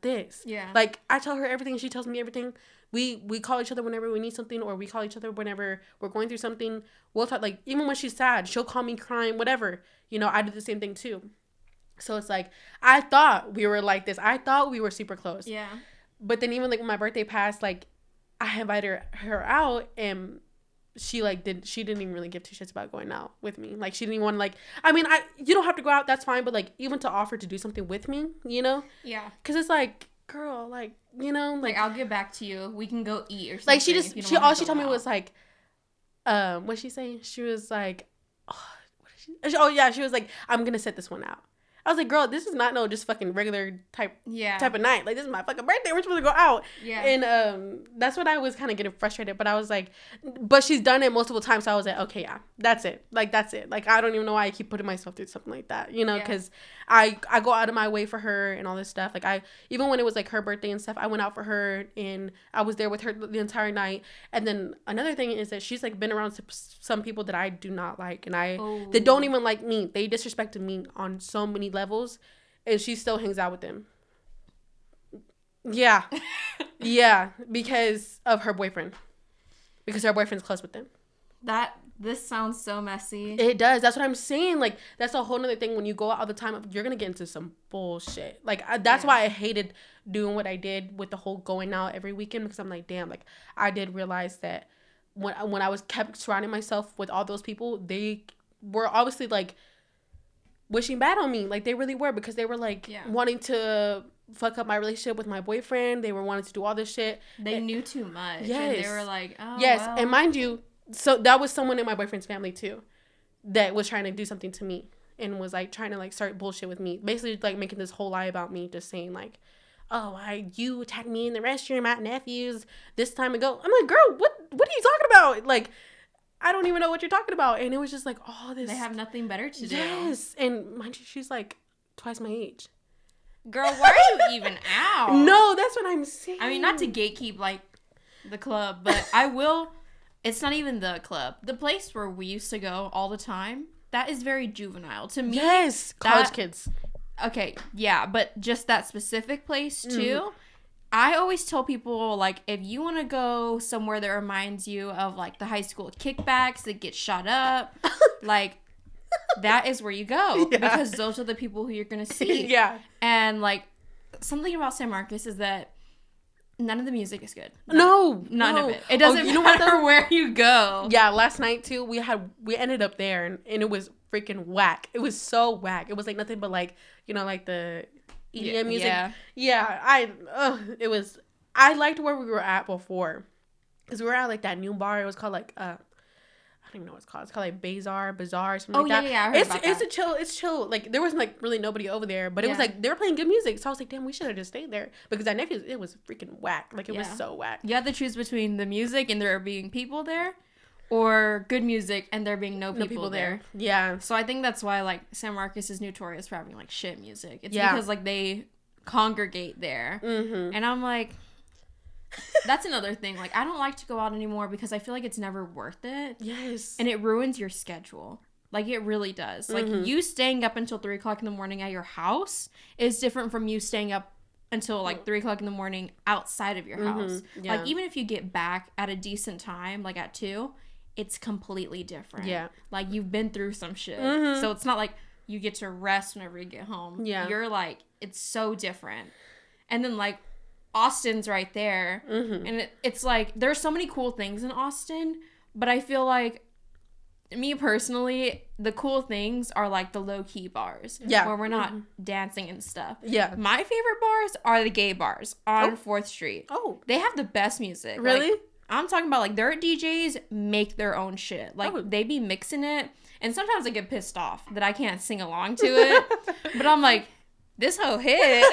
this. Yeah. Like I tell her everything, she tells me everything. We call each other whenever we need something, or we call each other whenever we're going through something. We'll talk, like even when she's sad, she'll call me crying, whatever. You know, I do the same thing too. So it's like I thought we were like this. I thought we were super close. Yeah. But then even like when my birthday passed, like. I invited her out, and she didn't even really give two shits about going out with me. Like she didn't even want to like. I mean, you don't have to go out. That's fine. But like even to offer to do something with me, you know? Yeah. Because it's like, girl, like you know, like I'll get back to you. We can go eat or something. Like she told me was like, what'd she say? She was like, she was like, I'm gonna set this one out. I was like, girl, this is not no just fucking regular type of night. Like, this is my fucking birthday. We're supposed to go out. Yeah. And that's what I was kind of getting frustrated. But I was like, but she's done it multiple times. So I was like, okay, yeah, that's it. Like, that's it. Like, I don't even know why I keep putting myself through something like that, you know, because I go out of my way for her and all this stuff. Like even when it was like her birthday and stuff, I went out for her and I was there with her the entire night. And then another thing is that she's like been around some people that I do not like, and they don't even like me. They disrespected me on so many levels, and she still hangs out with them. Yeah. Yeah, because of her boyfriend. Because her boyfriend's close with them. This sounds so messy. It does. That's what I'm saying. Like, that's a whole nother thing. When you go out all the time, you're going to get into some bullshit. Like, that's why I hated doing what I did with the whole going out every weekend. Because I'm like, damn, like, I did realize that when I was kept surrounding myself with all those people, they were obviously, like, wishing bad on me. Like, they really were. Because they were, like, wanting to fuck up my relationship with my boyfriend. They were wanting to do all this shit. They knew too much. Yes. And they were like, oh, yes. well. And mind you, so that was someone in my boyfriend's family too that was trying to do something to me and was like trying to like start bullshit with me, basically like making this whole lie about me, just saying like, oh, you attacked me in the restroom at nephew's this time ago. I'm like, girl, what are you talking about? Like, I don't even know what you're talking about. And it was just like, oh, this, they have nothing better to do. Yes. And mind you, she's like twice my age. Girl, why are you even out? No, that's what I'm saying. I mean, not to gatekeep like the club, but I will. It's not even the club. The place where we used to go all the time, that is very juvenile. To me, yes, college kids. Okay, yeah, but just that specific place, too. I always tell people, like, if you want to go somewhere that reminds you of, like, the high school kickbacks that get shot up, like, that is where you go. Yeah. Because those are the people who you're going to see. Yeah. And, like, something about San Marcos is that none of the music is good. None of it. It doesn't matter where you go. Yeah, last night too, we ended up there and it was freaking whack. It was so whack. It was like nothing but like, you know, like the EDM music. Yeah. I liked where we were at before. Because we were at like that new bar. It was called like I don't even know what it's called. It's called like Bazaar, something like that. Yeah, I heard about that. It's chill. Like there wasn't like really nobody over there, but it was like they were playing good music. So I was like, damn, we should have just stayed there because that nephew, it was freaking whack. Like it was so whack. You had to choose between the music and there being people there, or good music and there being no people there. Yeah. So I think that's why like San Marcos is notorious for having like shit music. It's because like they congregate there, and I'm like. That's another thing. Like, I don't like to go out anymore because I feel like it's never worth it. Yes. And it ruins your schedule. Like, it really does. Like, you staying up until 3 o'clock in the morning at your house is different from you staying up until, like, 3 o'clock in the morning outside of your house. Yeah. Like, even if you get back at a decent time, like at 2, it's completely different. Yeah. Like, you've been through some shit. So it's not like you get to rest whenever you get home. Yeah. You're, like, it's so different. And then, like, Austin's right there, and it's like there's so many cool things in Austin, but I feel like me personally, the cool things are like the low-key bars where we're not dancing and stuff. My favorite bars are the gay bars on 4th Street. They have the best music. Really? Like, I'm talking about like their DJs make their own shit. Like they be mixing it, and sometimes I get pissed off that I can't sing along to it, but I'm like, this whole hit.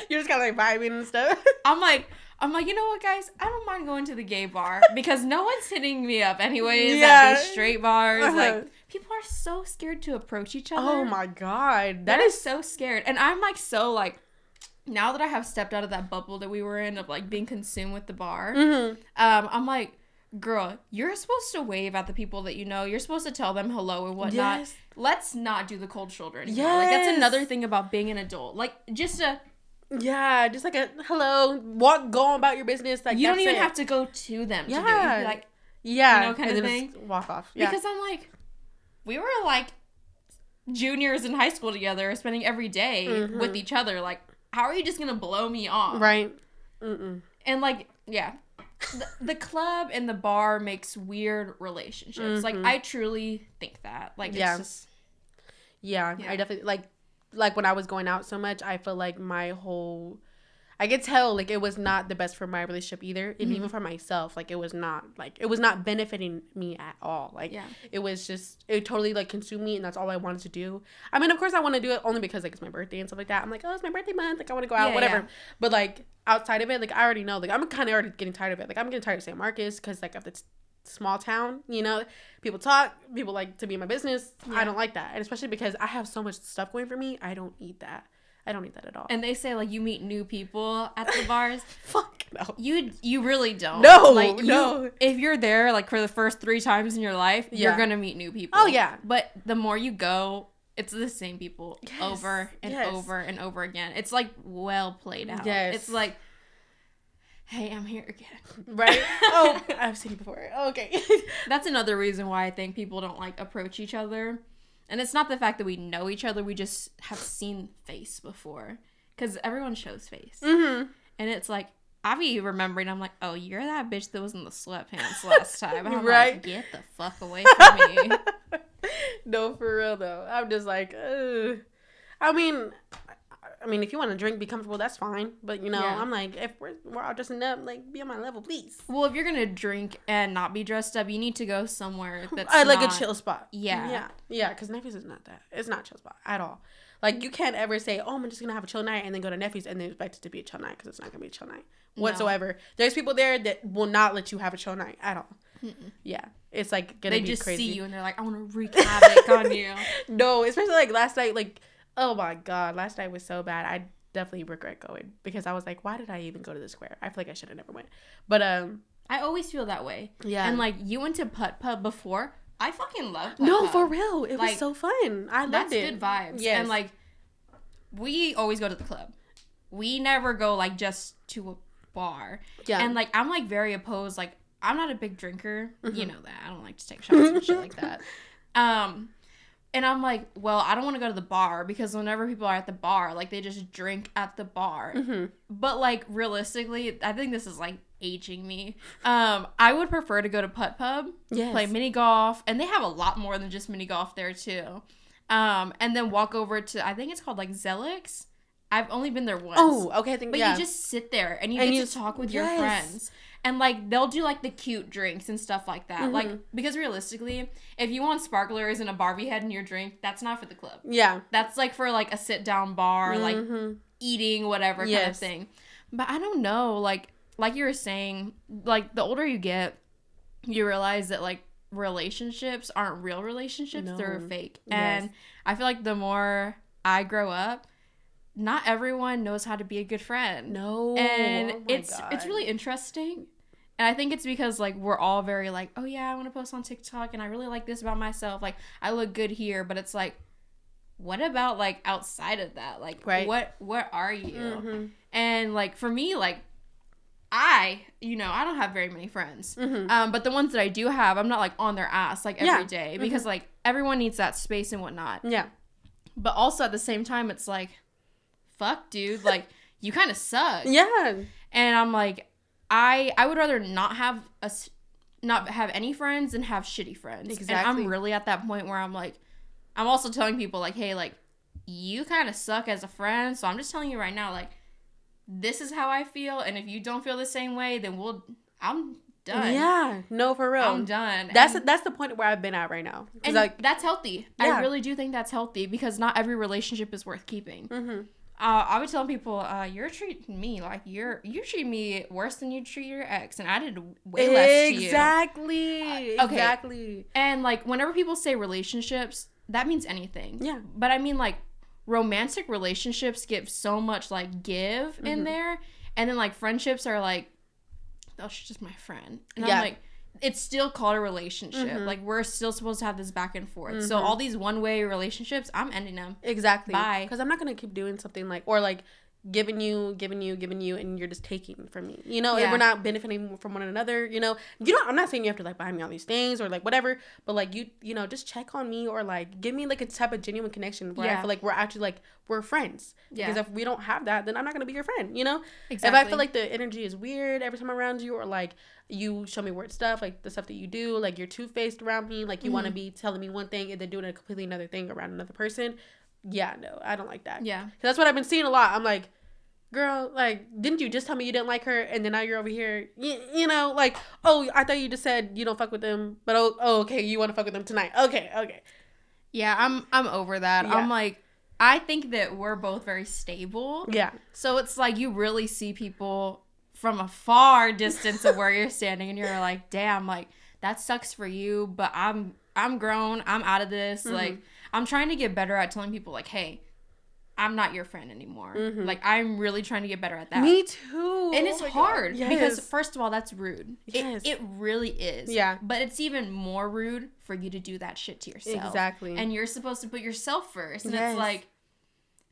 You're just kind of like vibing and stuff. I'm like, you know what, guys? I don't mind going to the gay bar because no one's hitting me up anyways at these straight bars. Like, people are so scared to approach each other. Oh my God. That is so scared. And I'm like, so like, now that I have stepped out of that bubble that we were in of like being consumed with the bar, I'm like, girl, you're supposed to wave at the people that you know. You're supposed to tell them hello and whatnot. Yes. Let's not do the cold shoulder anymore. Yes. Like, that's another thing about being an adult. Like, just a... Yeah, just like a hello, go about your business. Like you don't even have to go to them to do it. Like, you know, kind of thing. Walk off. Yeah. Because I'm like, we were like juniors in high school together, spending every day with each other. Like, how are you just gonna blow me off? Right. And like, yeah, the club and the bar makes weird relationships. Like, I truly think that. Like, it's just. Yeah, I definitely like when I was going out so much, I feel like I could tell like it was not the best for my relationship either, and even for myself, like it was not benefiting me at all. Like it was just, it totally like consumed me, and that's all I wanted to do. I mean, of course I want to do it only because like it's my birthday and stuff like that. I'm like, oh, it's my birthday month, like I want to go out, whatever. Yeah. But like outside of it, like I already know, like I'm kind of already getting tired of it. Like I'm getting tired of San Marcos because like of its small town, you know, people talk, people like to be in my business. Yeah. I don't like that. And especially because I have so much stuff going for me. I don't need that. I don't need that at all. And they say like you meet new people at the bars. Fuck no. You really don't. No, like, no. If you're there like for the first 3 times in your life, you're gonna meet new people. Oh yeah. But the more you go, it's the same people over and yes. over and over again. It's like well played out. Yes. It's like, hey, I'm here again. Right? Oh, I've seen you before. Okay. That's another reason why I think people don't like approach each other. And it's not the fact that we know each other, we just have seen face before. Because everyone shows face. Mm-hmm. And it's like, I be remembering, I'm like, oh, you're that bitch that was in the sweatpants last time. I'm right? like, get the fuck away from me. No, for real though. I'm just like, ugh. I mean, if you want to drink, be comfortable, that's fine. But, you know, Yeah. I'm like, if we're all dressing up, like, be on my level, please. Well, if you're going to drink and not be dressed up, you need to go somewhere that's like not... a chill spot. Yeah. Yeah, because Nephew's is not that. It's not a chill spot at all. Like, you can't ever say, oh, I'm just going to have a chill night and then go to Nephew's and then expect it to be a chill night because it's not going to be a chill night whatsoever. No. There's people there that will not let you have a chill night at all. Mm-mm. Yeah. It's, like, going to be crazy. They just see you and they're like, I want to wreak havoc on you. No, especially, like, last night, like, oh, my God. Last night was so bad. I definitely regret going because I was like, why did I even go to the square? I feel like I should have never went. But I always feel that way. Yeah. And like you went to Putt Putt before. I fucking love Putt No, Putt. for real. It was so fun. I loved it. That's good vibes. Yes. And like we always go to the club. We never go like just to a bar. Yeah. And like I'm like very opposed. Like I'm not a big drinker. Mm-hmm. You know that. I don't like to take shots and shit like that. And I'm like, well, I don't want to go to the bar because whenever people are at the bar, like, they just drink at the bar. Mm-hmm. But, like, realistically, I think this is, like, aging me. I would prefer to go to Putt Pub, play mini golf, and they have a lot more than just mini golf there, too. And then walk over to, I think it's called, like, Zelix. I've only been there once. Oh, okay. But you just sit there and you get to talk with your friends. And, like, they'll do, like, the cute drinks and stuff like that. Mm-hmm. Like, because realistically, if you want sparklers and a Barbie head in your drink, that's not for the club. Yeah. That's, like, for, like, a sit-down bar, like, eating, whatever kind of thing. But I don't know. Like you were saying, like, the older you get, you realize that, like, relationships aren't real relationships. No. They're fake. Yes. And I feel like the more I grow up, not everyone knows how to be a good friend. No. And it's really interesting. And I think it's because, like, we're all very, like, oh, yeah, I want to post on TikTok, and I really like this about myself. Like, I look good here. But it's, like, what about, like, outside of that? Like, what are you? Mm-hmm. And, like, for me, like, I don't have very many friends. Mm-hmm. But the ones that I do have, I'm not, like, on their ass, like, every day. Because, mm-hmm. like, everyone needs that space and whatnot. Yeah. But also, at the same time, it's, like, fuck, dude. Like, you kind of suck. Yeah. And I'm, like... I would rather not have any friends than have shitty friends. Exactly. And I'm really at that point where I'm like, I'm also telling people like, hey, like, you kind of suck as a friend. So I'm just telling you right now, like, this is how I feel. And if you don't feel the same way, then I'm done. Yeah. No, for real. I'm done. That's the point where I've been at right now. And like, that's healthy. Yeah. I really do think that's healthy because not every relationship is worth keeping. Mm-hmm. I would tell people, you're treating me like you treat me worse than you treat your ex, and I did way less to you. Okay. Exactly. And like whenever people say relationships, that means anything. Yeah. But I mean like romantic relationships give so much like give in there, and then like friendships are like, oh, she's just my friend, and I'm like, it's still called a relationship. Mm-hmm. Like, we're still supposed to have this back and forth. Mm-hmm. So, all these one-way relationships, I'm ending them. Exactly. Bye. Because I'm not going to keep doing something like, or like, giving you, and you're just taking from me. You know, and we're not benefiting from one another, you know. I'm not saying you have to, like, buy me all these things or, like, whatever. But, like, you know, just check on me or, like, give me, like, a type of genuine connection where I feel like we're actually, like, we're friends. Yeah. Because if we don't have that, then I'm not going to be your friend, you know? Exactly. If I feel like the energy is weird every time I'm around you or, like, you show me weird stuff, like the stuff that you do, like you're two-faced around me, like you want to be telling me one thing and then doing a completely another thing around another person. Yeah, no, I don't like that. Yeah. Because that's what I've been seeing a lot. I'm like, girl, like, didn't you just tell me you didn't like her and then now you're over here, you know, like, oh, I thought you just said you don't fuck with them, but oh okay, you want to fuck with them tonight. Okay. Yeah, I'm over that. Yeah. I'm like, I think that we're both very stable. Yeah. So it's like you really see people from a far distance of where you're standing and you're like, damn, like that sucks for you, but I'm grown. I'm out of this. Mm-hmm. Like, I'm trying to get better at telling people, like, hey, I'm not your friend anymore. Mm-hmm. Like, I'm really trying to get better at that. Me too. And it's hard yes. because, first of all, that's rude. Yes. It really is. Yeah. But it's even more rude for you to do that shit to yourself. Exactly. And you're supposed to put yourself first. And Yes. it's like,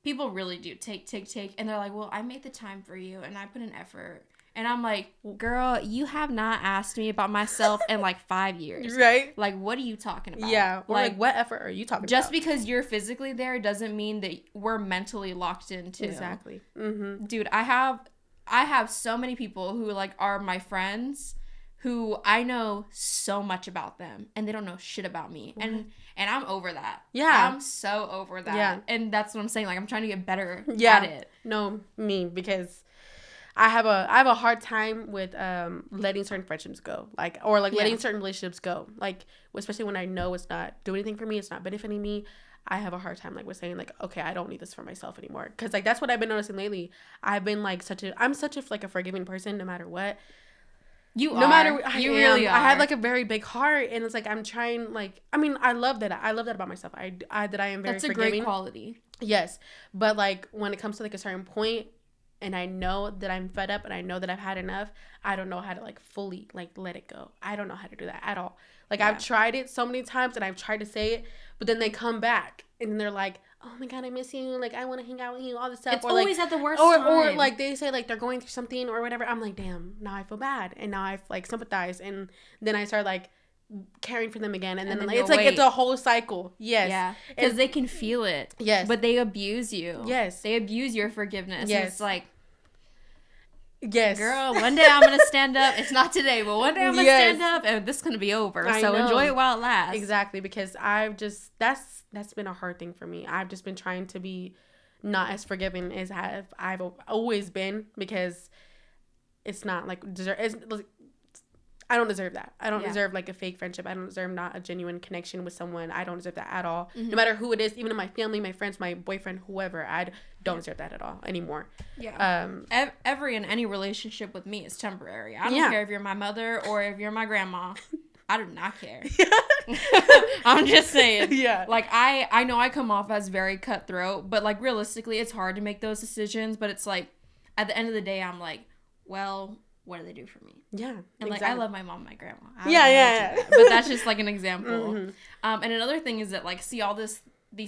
people really do take. And they're like, well, I made the time for you and I put an effort. And I'm like, girl, you have not asked me about myself in like 5 years. Right? Like, what are you talking about? Yeah. Or like what effort are you talking just about? because you're physically there doesn't mean that we're mentally locked in too. Exactly. Mm-hmm. Dude, I have so many people who like are my friends who I know so much about them and they don't know shit about me. What? And I'm over that. Yeah. I'm so over that. Yeah. And that's what I'm saying. Like, I'm trying to get better at it. No, me, because I have a hard time with letting certain friendships go, like, or like letting certain relationships go, like, especially when I know it's not doing anything for me, it's not benefiting me. I have a hard time like with saying like, okay, I don't need this for myself anymore, because like that's what I've been noticing lately. I've been like I'm such a like a forgiving person no matter what. You really are. I have like a very big heart, and it's like I'm trying, like, I mean, I love that about myself. I am very That's a forgiving. great quality. Yes, but like when it comes to like a certain point, and I know that I'm fed up and I know that I've had enough, I don't know how to like fully like let it go. I don't know how to do that at all. Like, I've tried it so many times and I've tried to say it, but then they come back and they're like, oh my God, I miss you. Like, I want to hang out with you, all this stuff. It's or always like, at the worst time. Or like they say like they're going through something or whatever. I'm like, damn, now I feel bad. And now I like sympathize. And then I start like caring for them again. And then like, it's like, it's a whole cycle. Yes. Yeah. Because they can feel it. Yes. But they abuse you. Yes. They abuse your forgiveness. Yes. And it's like, yes, girl, one day I'm going to stand up. It's not today, but one day I'm going to stand up and this is going to be over. So enjoy it while it lasts. Exactly. Because I've just, that's been a hard thing for me. I've just been trying to be not as forgiving as I've always been, because it's not like, I don't deserve that. I don't deserve like a fake friendship. I don't deserve not a genuine connection with someone. I don't deserve that at all. Mm-hmm. No matter who it is, even in my family, my friends, my boyfriend, whoever, I don't deserve that at all anymore. Yeah. Every and any relationship with me is temporary. I don't care if you're my mother or if you're my grandma. I do not care. I'm just saying. Yeah. Like, I know I come off as very cutthroat, but like realistically, it's hard to make those decisions. But it's like, at the end of the day, I'm like, well, what do they do for me? Yeah. And like, I love my mom and my grandma. Yeah. But that's just like an example. Mm-hmm. And another thing is that, like, see all these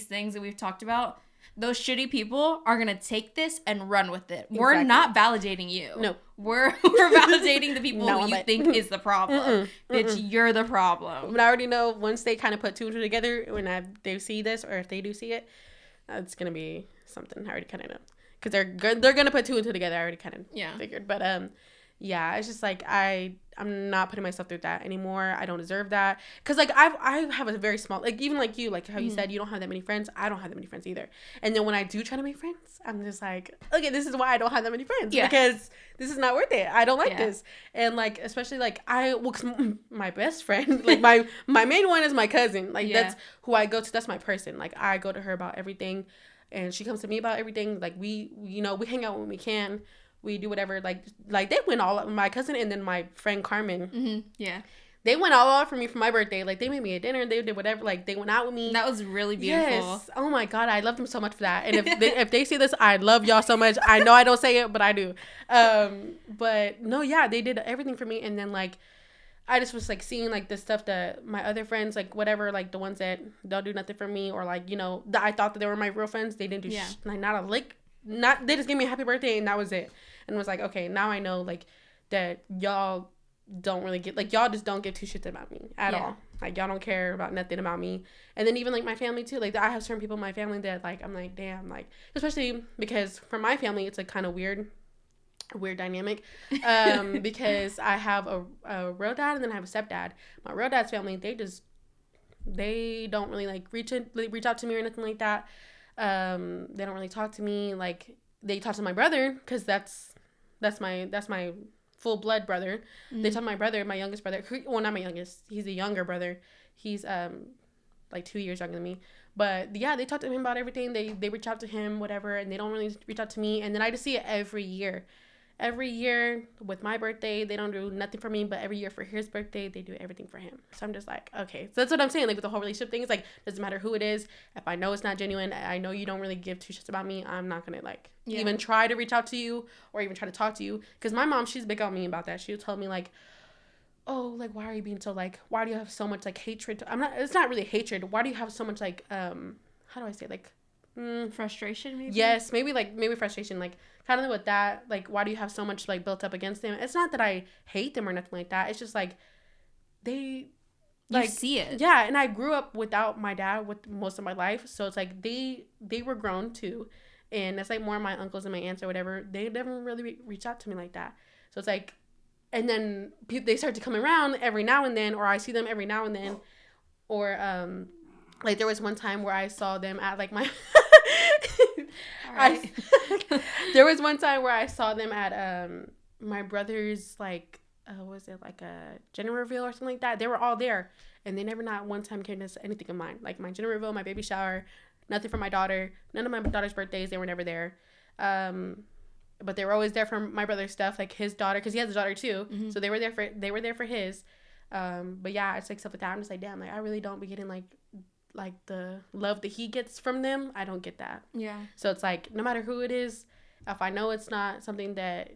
things that we've talked about, those shitty people are going to take this and run with it. Exactly. We're not validating you. No. We're validating the people who you think is the problem. Bitch, you're the problem. But I already know once they kind of put two and two together, when they see this, or if they do see it, it's going to be something. I already kind of know. Because they're going to put two and two together. I already kind of figured. But, yeah, it's just like I'm not putting myself through that anymore. I don't deserve that. Because, like, I have a very small, like, even like you, like how you said you don't have that many friends. I don't have that many friends either. And then when I do try to make friends, I'm just like, okay, this is why I don't have that many friends. Yeah. Because this is not worth it. I don't like this. And, like, especially, like, my best friend, like, my main one is my cousin. Like, that's who I go to. That's my person. Like, I go to her about everything. And she comes to me about everything. Like, we hang out when we can. We do whatever, like they went all out, my cousin and then my friend Carmen. Mm-hmm. Yeah. They went all out for me for my birthday. Like, they made me a dinner. They did whatever. Like, they went out with me. That was really beautiful. Yes. Oh, my God. I love them so much for that. And if they see this, I love y'all so much. I know I don't say it, but I do. But, no, yeah, they did everything for me. And then, like, I just was, like, seeing, like, the stuff that my other friends, like, whatever, like, the ones that don't do nothing for me, or, like, you know, that I thought that they were my real friends. They didn't do like, not a lick. They just gave me a happy birthday, and that was it. And was like, okay, now I know, like, that y'all don't really get, like, y'all just don't give two shits about me at all. Like, y'all don't care about nothing about me. And then even, like, my family, too. Like, I have certain people in my family that, like, I'm like, damn, like, especially because for my family, it's, like, kind of weird dynamic. Because I have a real dad and then I have a stepdad. My real dad's family, they don't really, like, reach out to me or anything like that. They don't really talk to me. Like, they talk to my brother, because that's my full blood brother. Mm-hmm. They talk to my brother, my youngest brother. Well, not my youngest. He's a younger brother. He's like 2 years younger than me. But yeah, they talk to him about everything. They reach out to him, whatever, and they don't really reach out to me. And then I just see it every year. every year with my birthday, they don't do nothing for me, but every year for his birthday, they do everything for him. So I'm just like, okay. So that's what I'm saying. Like with the whole relationship thing, it's like, doesn't matter who it is. If I know it's not genuine, I know you don't really give two shits about me, I'm not going to like even try to reach out to you or even try to talk to you. Because my mom, she's big on me about that. She'll tell me like, oh, like, why are you being so like, why do you have so much like hatred? It's not really hatred. Why do you have so much like, how do I say, like, frustration maybe? Yes, maybe frustration, like kind of with that, like why do you have so much like built up against them? It's not that I hate them or nothing like that. It's just like they like see it. Yeah, and I grew up without my dad with most of my life, so it's like they were grown too, and it's like more of my uncles and my aunts or whatever. They never really reach out to me like that. So it's like, and then they start to come around every now and then, or I see them every now and then, or like there was one time where I saw them at like my Right. There was one time where I saw them at my brother's like was it like a gender reveal or something like that. They were all there, and they never not one time came to anything of mine, like my gender reveal, my baby shower, nothing for my daughter, none of my daughter's birthdays. They were never there, but they were always there for my brother's stuff, like his daughter, because he has a daughter too. Mm-hmm. So they were there for his. But yeah, it's like stuff like that. I'm just like, damn, like I really don't be getting like the love that he gets from them. I don't get that. Yeah. So it's like, no matter who it is, if I know it's not something that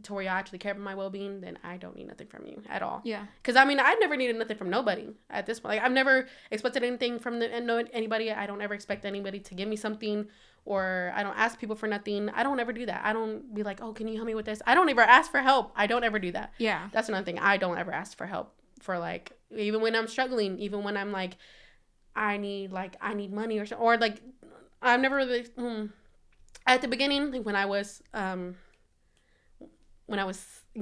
to where you actually care about my well-being, then I don't need nothing from you at all. Yeah. Because I mean, I've never needed nothing from nobody at this point. Like I've never expected anything from anybody. I don't ever expect anybody to give me something, or I don't ask people for nothing. I don't ever do that. I don't be like, oh, can you help me with this? I don't ever ask for help. I don't ever do that. Yeah. That's another thing. I don't ever ask for help for like, even when I'm struggling, even when I'm like, I need money or like I've never really at the beginning, like when I was you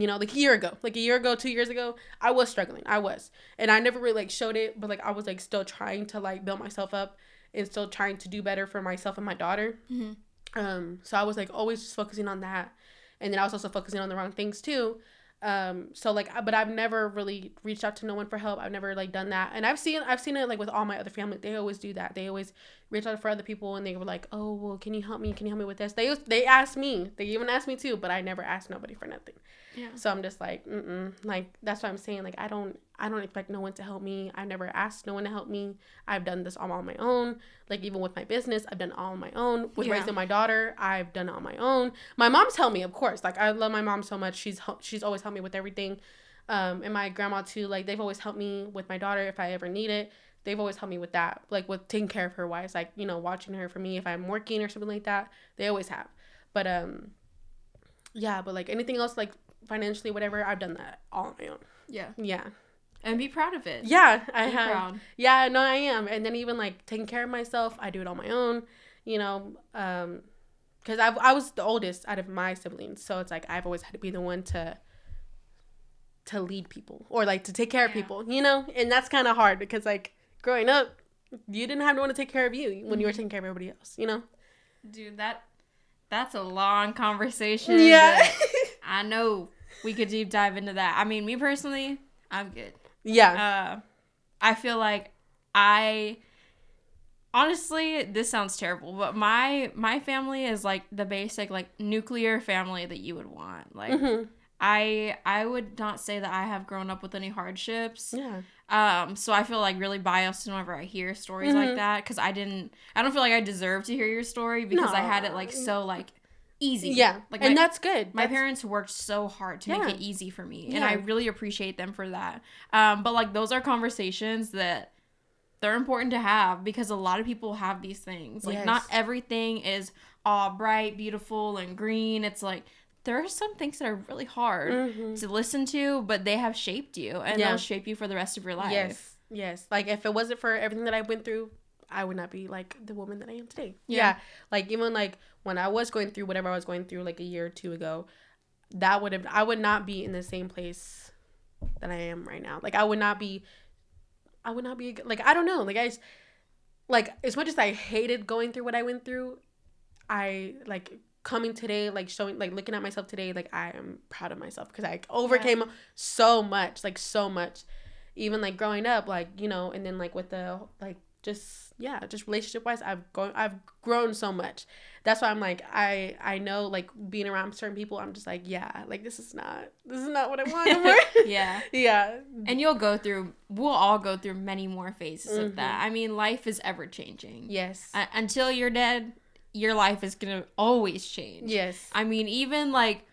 know, like a year ago 2 years ago, I was struggling. And I never really like showed it, but like I was like still trying to like build myself up and still trying to do better for myself and my daughter. Mm-hmm. So I was like always just focusing on that, and then I was also focusing on the wrong things too. So like, but I've never really reached out to no one for help. I've never like done that. And I've seen it like with all my other family. They always do that. They always reach out for other people, and they were like, oh, well, can you help me? Can you help me with this? They asked me. They even asked me too, but I never asked nobody for nothing. Yeah. So I'm just like, like, that's what I'm saying. Like, I don't expect no one to help me. I never asked no one to help me. I've done this all on my own. Like, even with my business, I've done all on my own. With raising my daughter, I've done it on my own. My mom's helped me, of course. Like, I love my mom so much. She's always helped me with everything. And my grandma too. Like, they've always helped me with my daughter if I ever need it. They've always helped me with that. Like, with taking care of her wise. Like, you know, watching her for me if I'm working or something like that. They always have. But, yeah. But, like, anything else, like, financially, whatever, I've done that all on my own. Yeah. Yeah. And be proud of it. Yeah, I have. Proud. Yeah, no, I am. And then even like taking care of myself, I do it on my own, you know, because I was the oldest out of my siblings, so it's like I've always had to be the one to lead people or like to take care of people, you know, and that's kind of hard because like growing up, you didn't have no one to take care of you when you were taking care of everybody else, you know. Dude, that's a long conversation. Yeah. I know we could deep dive into that. I mean, me personally, I'm good. Yeah. I feel like honestly, this sounds terrible, but my family is like the basic like nuclear family that you would want. Like I would not say that I have grown up with any hardships. Yeah. So I feel like really biased whenever I hear stories like that, because I don't feel like I deserve to hear your story because I had it like so like easy. Yeah. Like and that's good. My parents worked so hard to make it easy for me. And I really appreciate them for that. But like those are conversations that they're important to have because a lot of people have these things. Like not everything is all bright, beautiful, and green. It's like there are some things that are really hard to listen to, but they have shaped you and they'll shape you for the rest of your life. Yes. Like if it wasn't for everything that I went through, I would not be like the woman that I am today. Yeah. Like even like when I was going through whatever I was going through like a year or two ago, I would not be in the same place that I am right now. Like I would not be like, I don't know. Like I just, like as much as I hated going through what I went through, I like coming today, like showing, like looking at myself today, like I am proud of myself because I overcame so much, like so much. Even like growing up, like, you know, and then like with the like just relationship wise, I've grown so much. That's why I'm like, I know, like, being around certain people, I'm just like, yeah, like, this is not what I want anymore. Yeah. Yeah. And we'll all go through many more phases of that. I mean, life is ever changing. Yes. Until you're dead, your life is going to always change. Yes. I mean, even, like,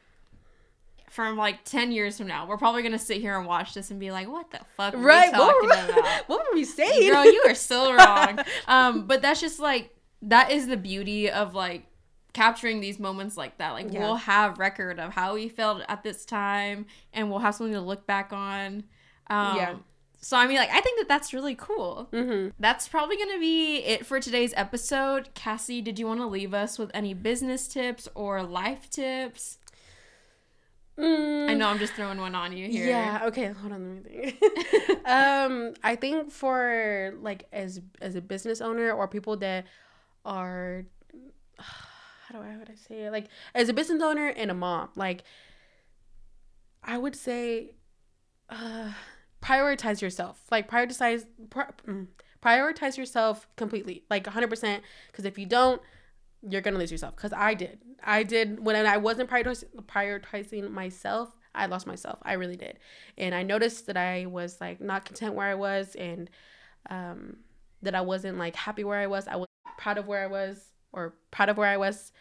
from, like, 10 years from now, we're probably going to sit here and watch this and be like, what the fuck were we talking about? What were we saying? Girl, you are so wrong. But that's just, like, that is the beauty of, like, capturing these moments like that. Like, we'll have record of how we felt at this time, and we'll have something to look back on. So, I mean, like, I think that's really cool. That's probably going to be it for today's episode. Cassie, did you want to leave us with any business tips or life tips? I know I'm just throwing one on you here. Yeah, okay, hold on, let me think. I think for, like, as a business owner or people that are, how would I say it? Like, as a business owner and a mom, like, I would say, prioritize yourself. Like, prioritize yourself completely, like 100%. Because if you don't, you're gonna lose yourself. Because I did when I wasn't prioritizing myself, I lost myself. I really did. And I noticed that I was, like, not content where I was, and that I wasn't, like, happy where I was. I was proud of where I was.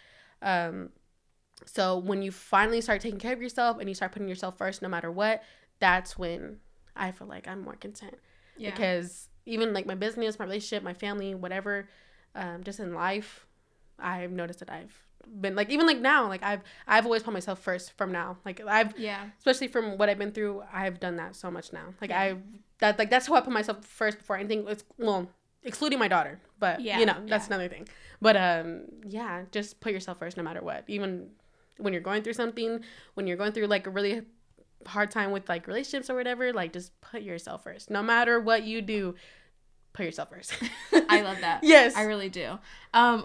So when you finally start taking care of yourself and you start putting yourself first, no matter what, that's when I feel like I'm more content. Yeah. Because even, like, my business, my relationship, my family, whatever, just in life, I've noticed that I've been, like, even, like, now, like, I've always put myself first from now. Like, especially from what I've been through, I've done that so much now. Like, that's how I put myself first before anything. Excluding my daughter, but that's another thing. But just put yourself first no matter what. Even when you're going through something, when you're going through, like, a really hard time with, like, relationships or whatever, like, just put yourself first. No matter what you do, put yourself first. I love that. Yes, I really do.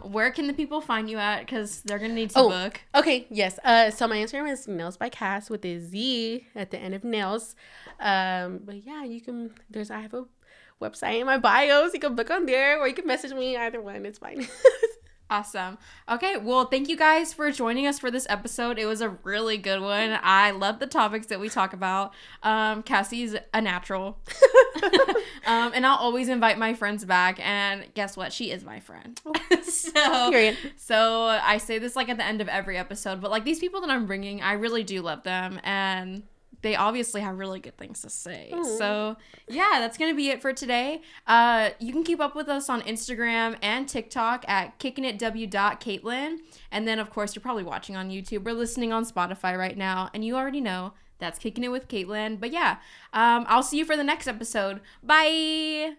Where can the people find you at? Because they're gonna need to book. Okay, yes. So my Instagram is nailzbycass with a Z at the end of nails. But yeah, you can. I have a website in my bios. You can book on there, or you can message me. Either one, it's fine. Awesome. Okay, well, thank you guys for joining us for this episode. It was a really good one. I love the topics that we talk about. Cassie's a natural. And I'll always invite my friends back, and guess what? She is my friend. So I say this, like, at the end of every episode, but, like, these people that I'm bringing, I really do love them, and they obviously have really good things to say. So, yeah, that's going to be it for today. You can keep up with us on Instagram and TikTok at kickinitw.Katelyn. And then, of course, you're probably watching on YouTube or listening on Spotify right now. And you already know that's Kicking It with Katelyn. But, yeah, I'll see you for the next episode. Bye!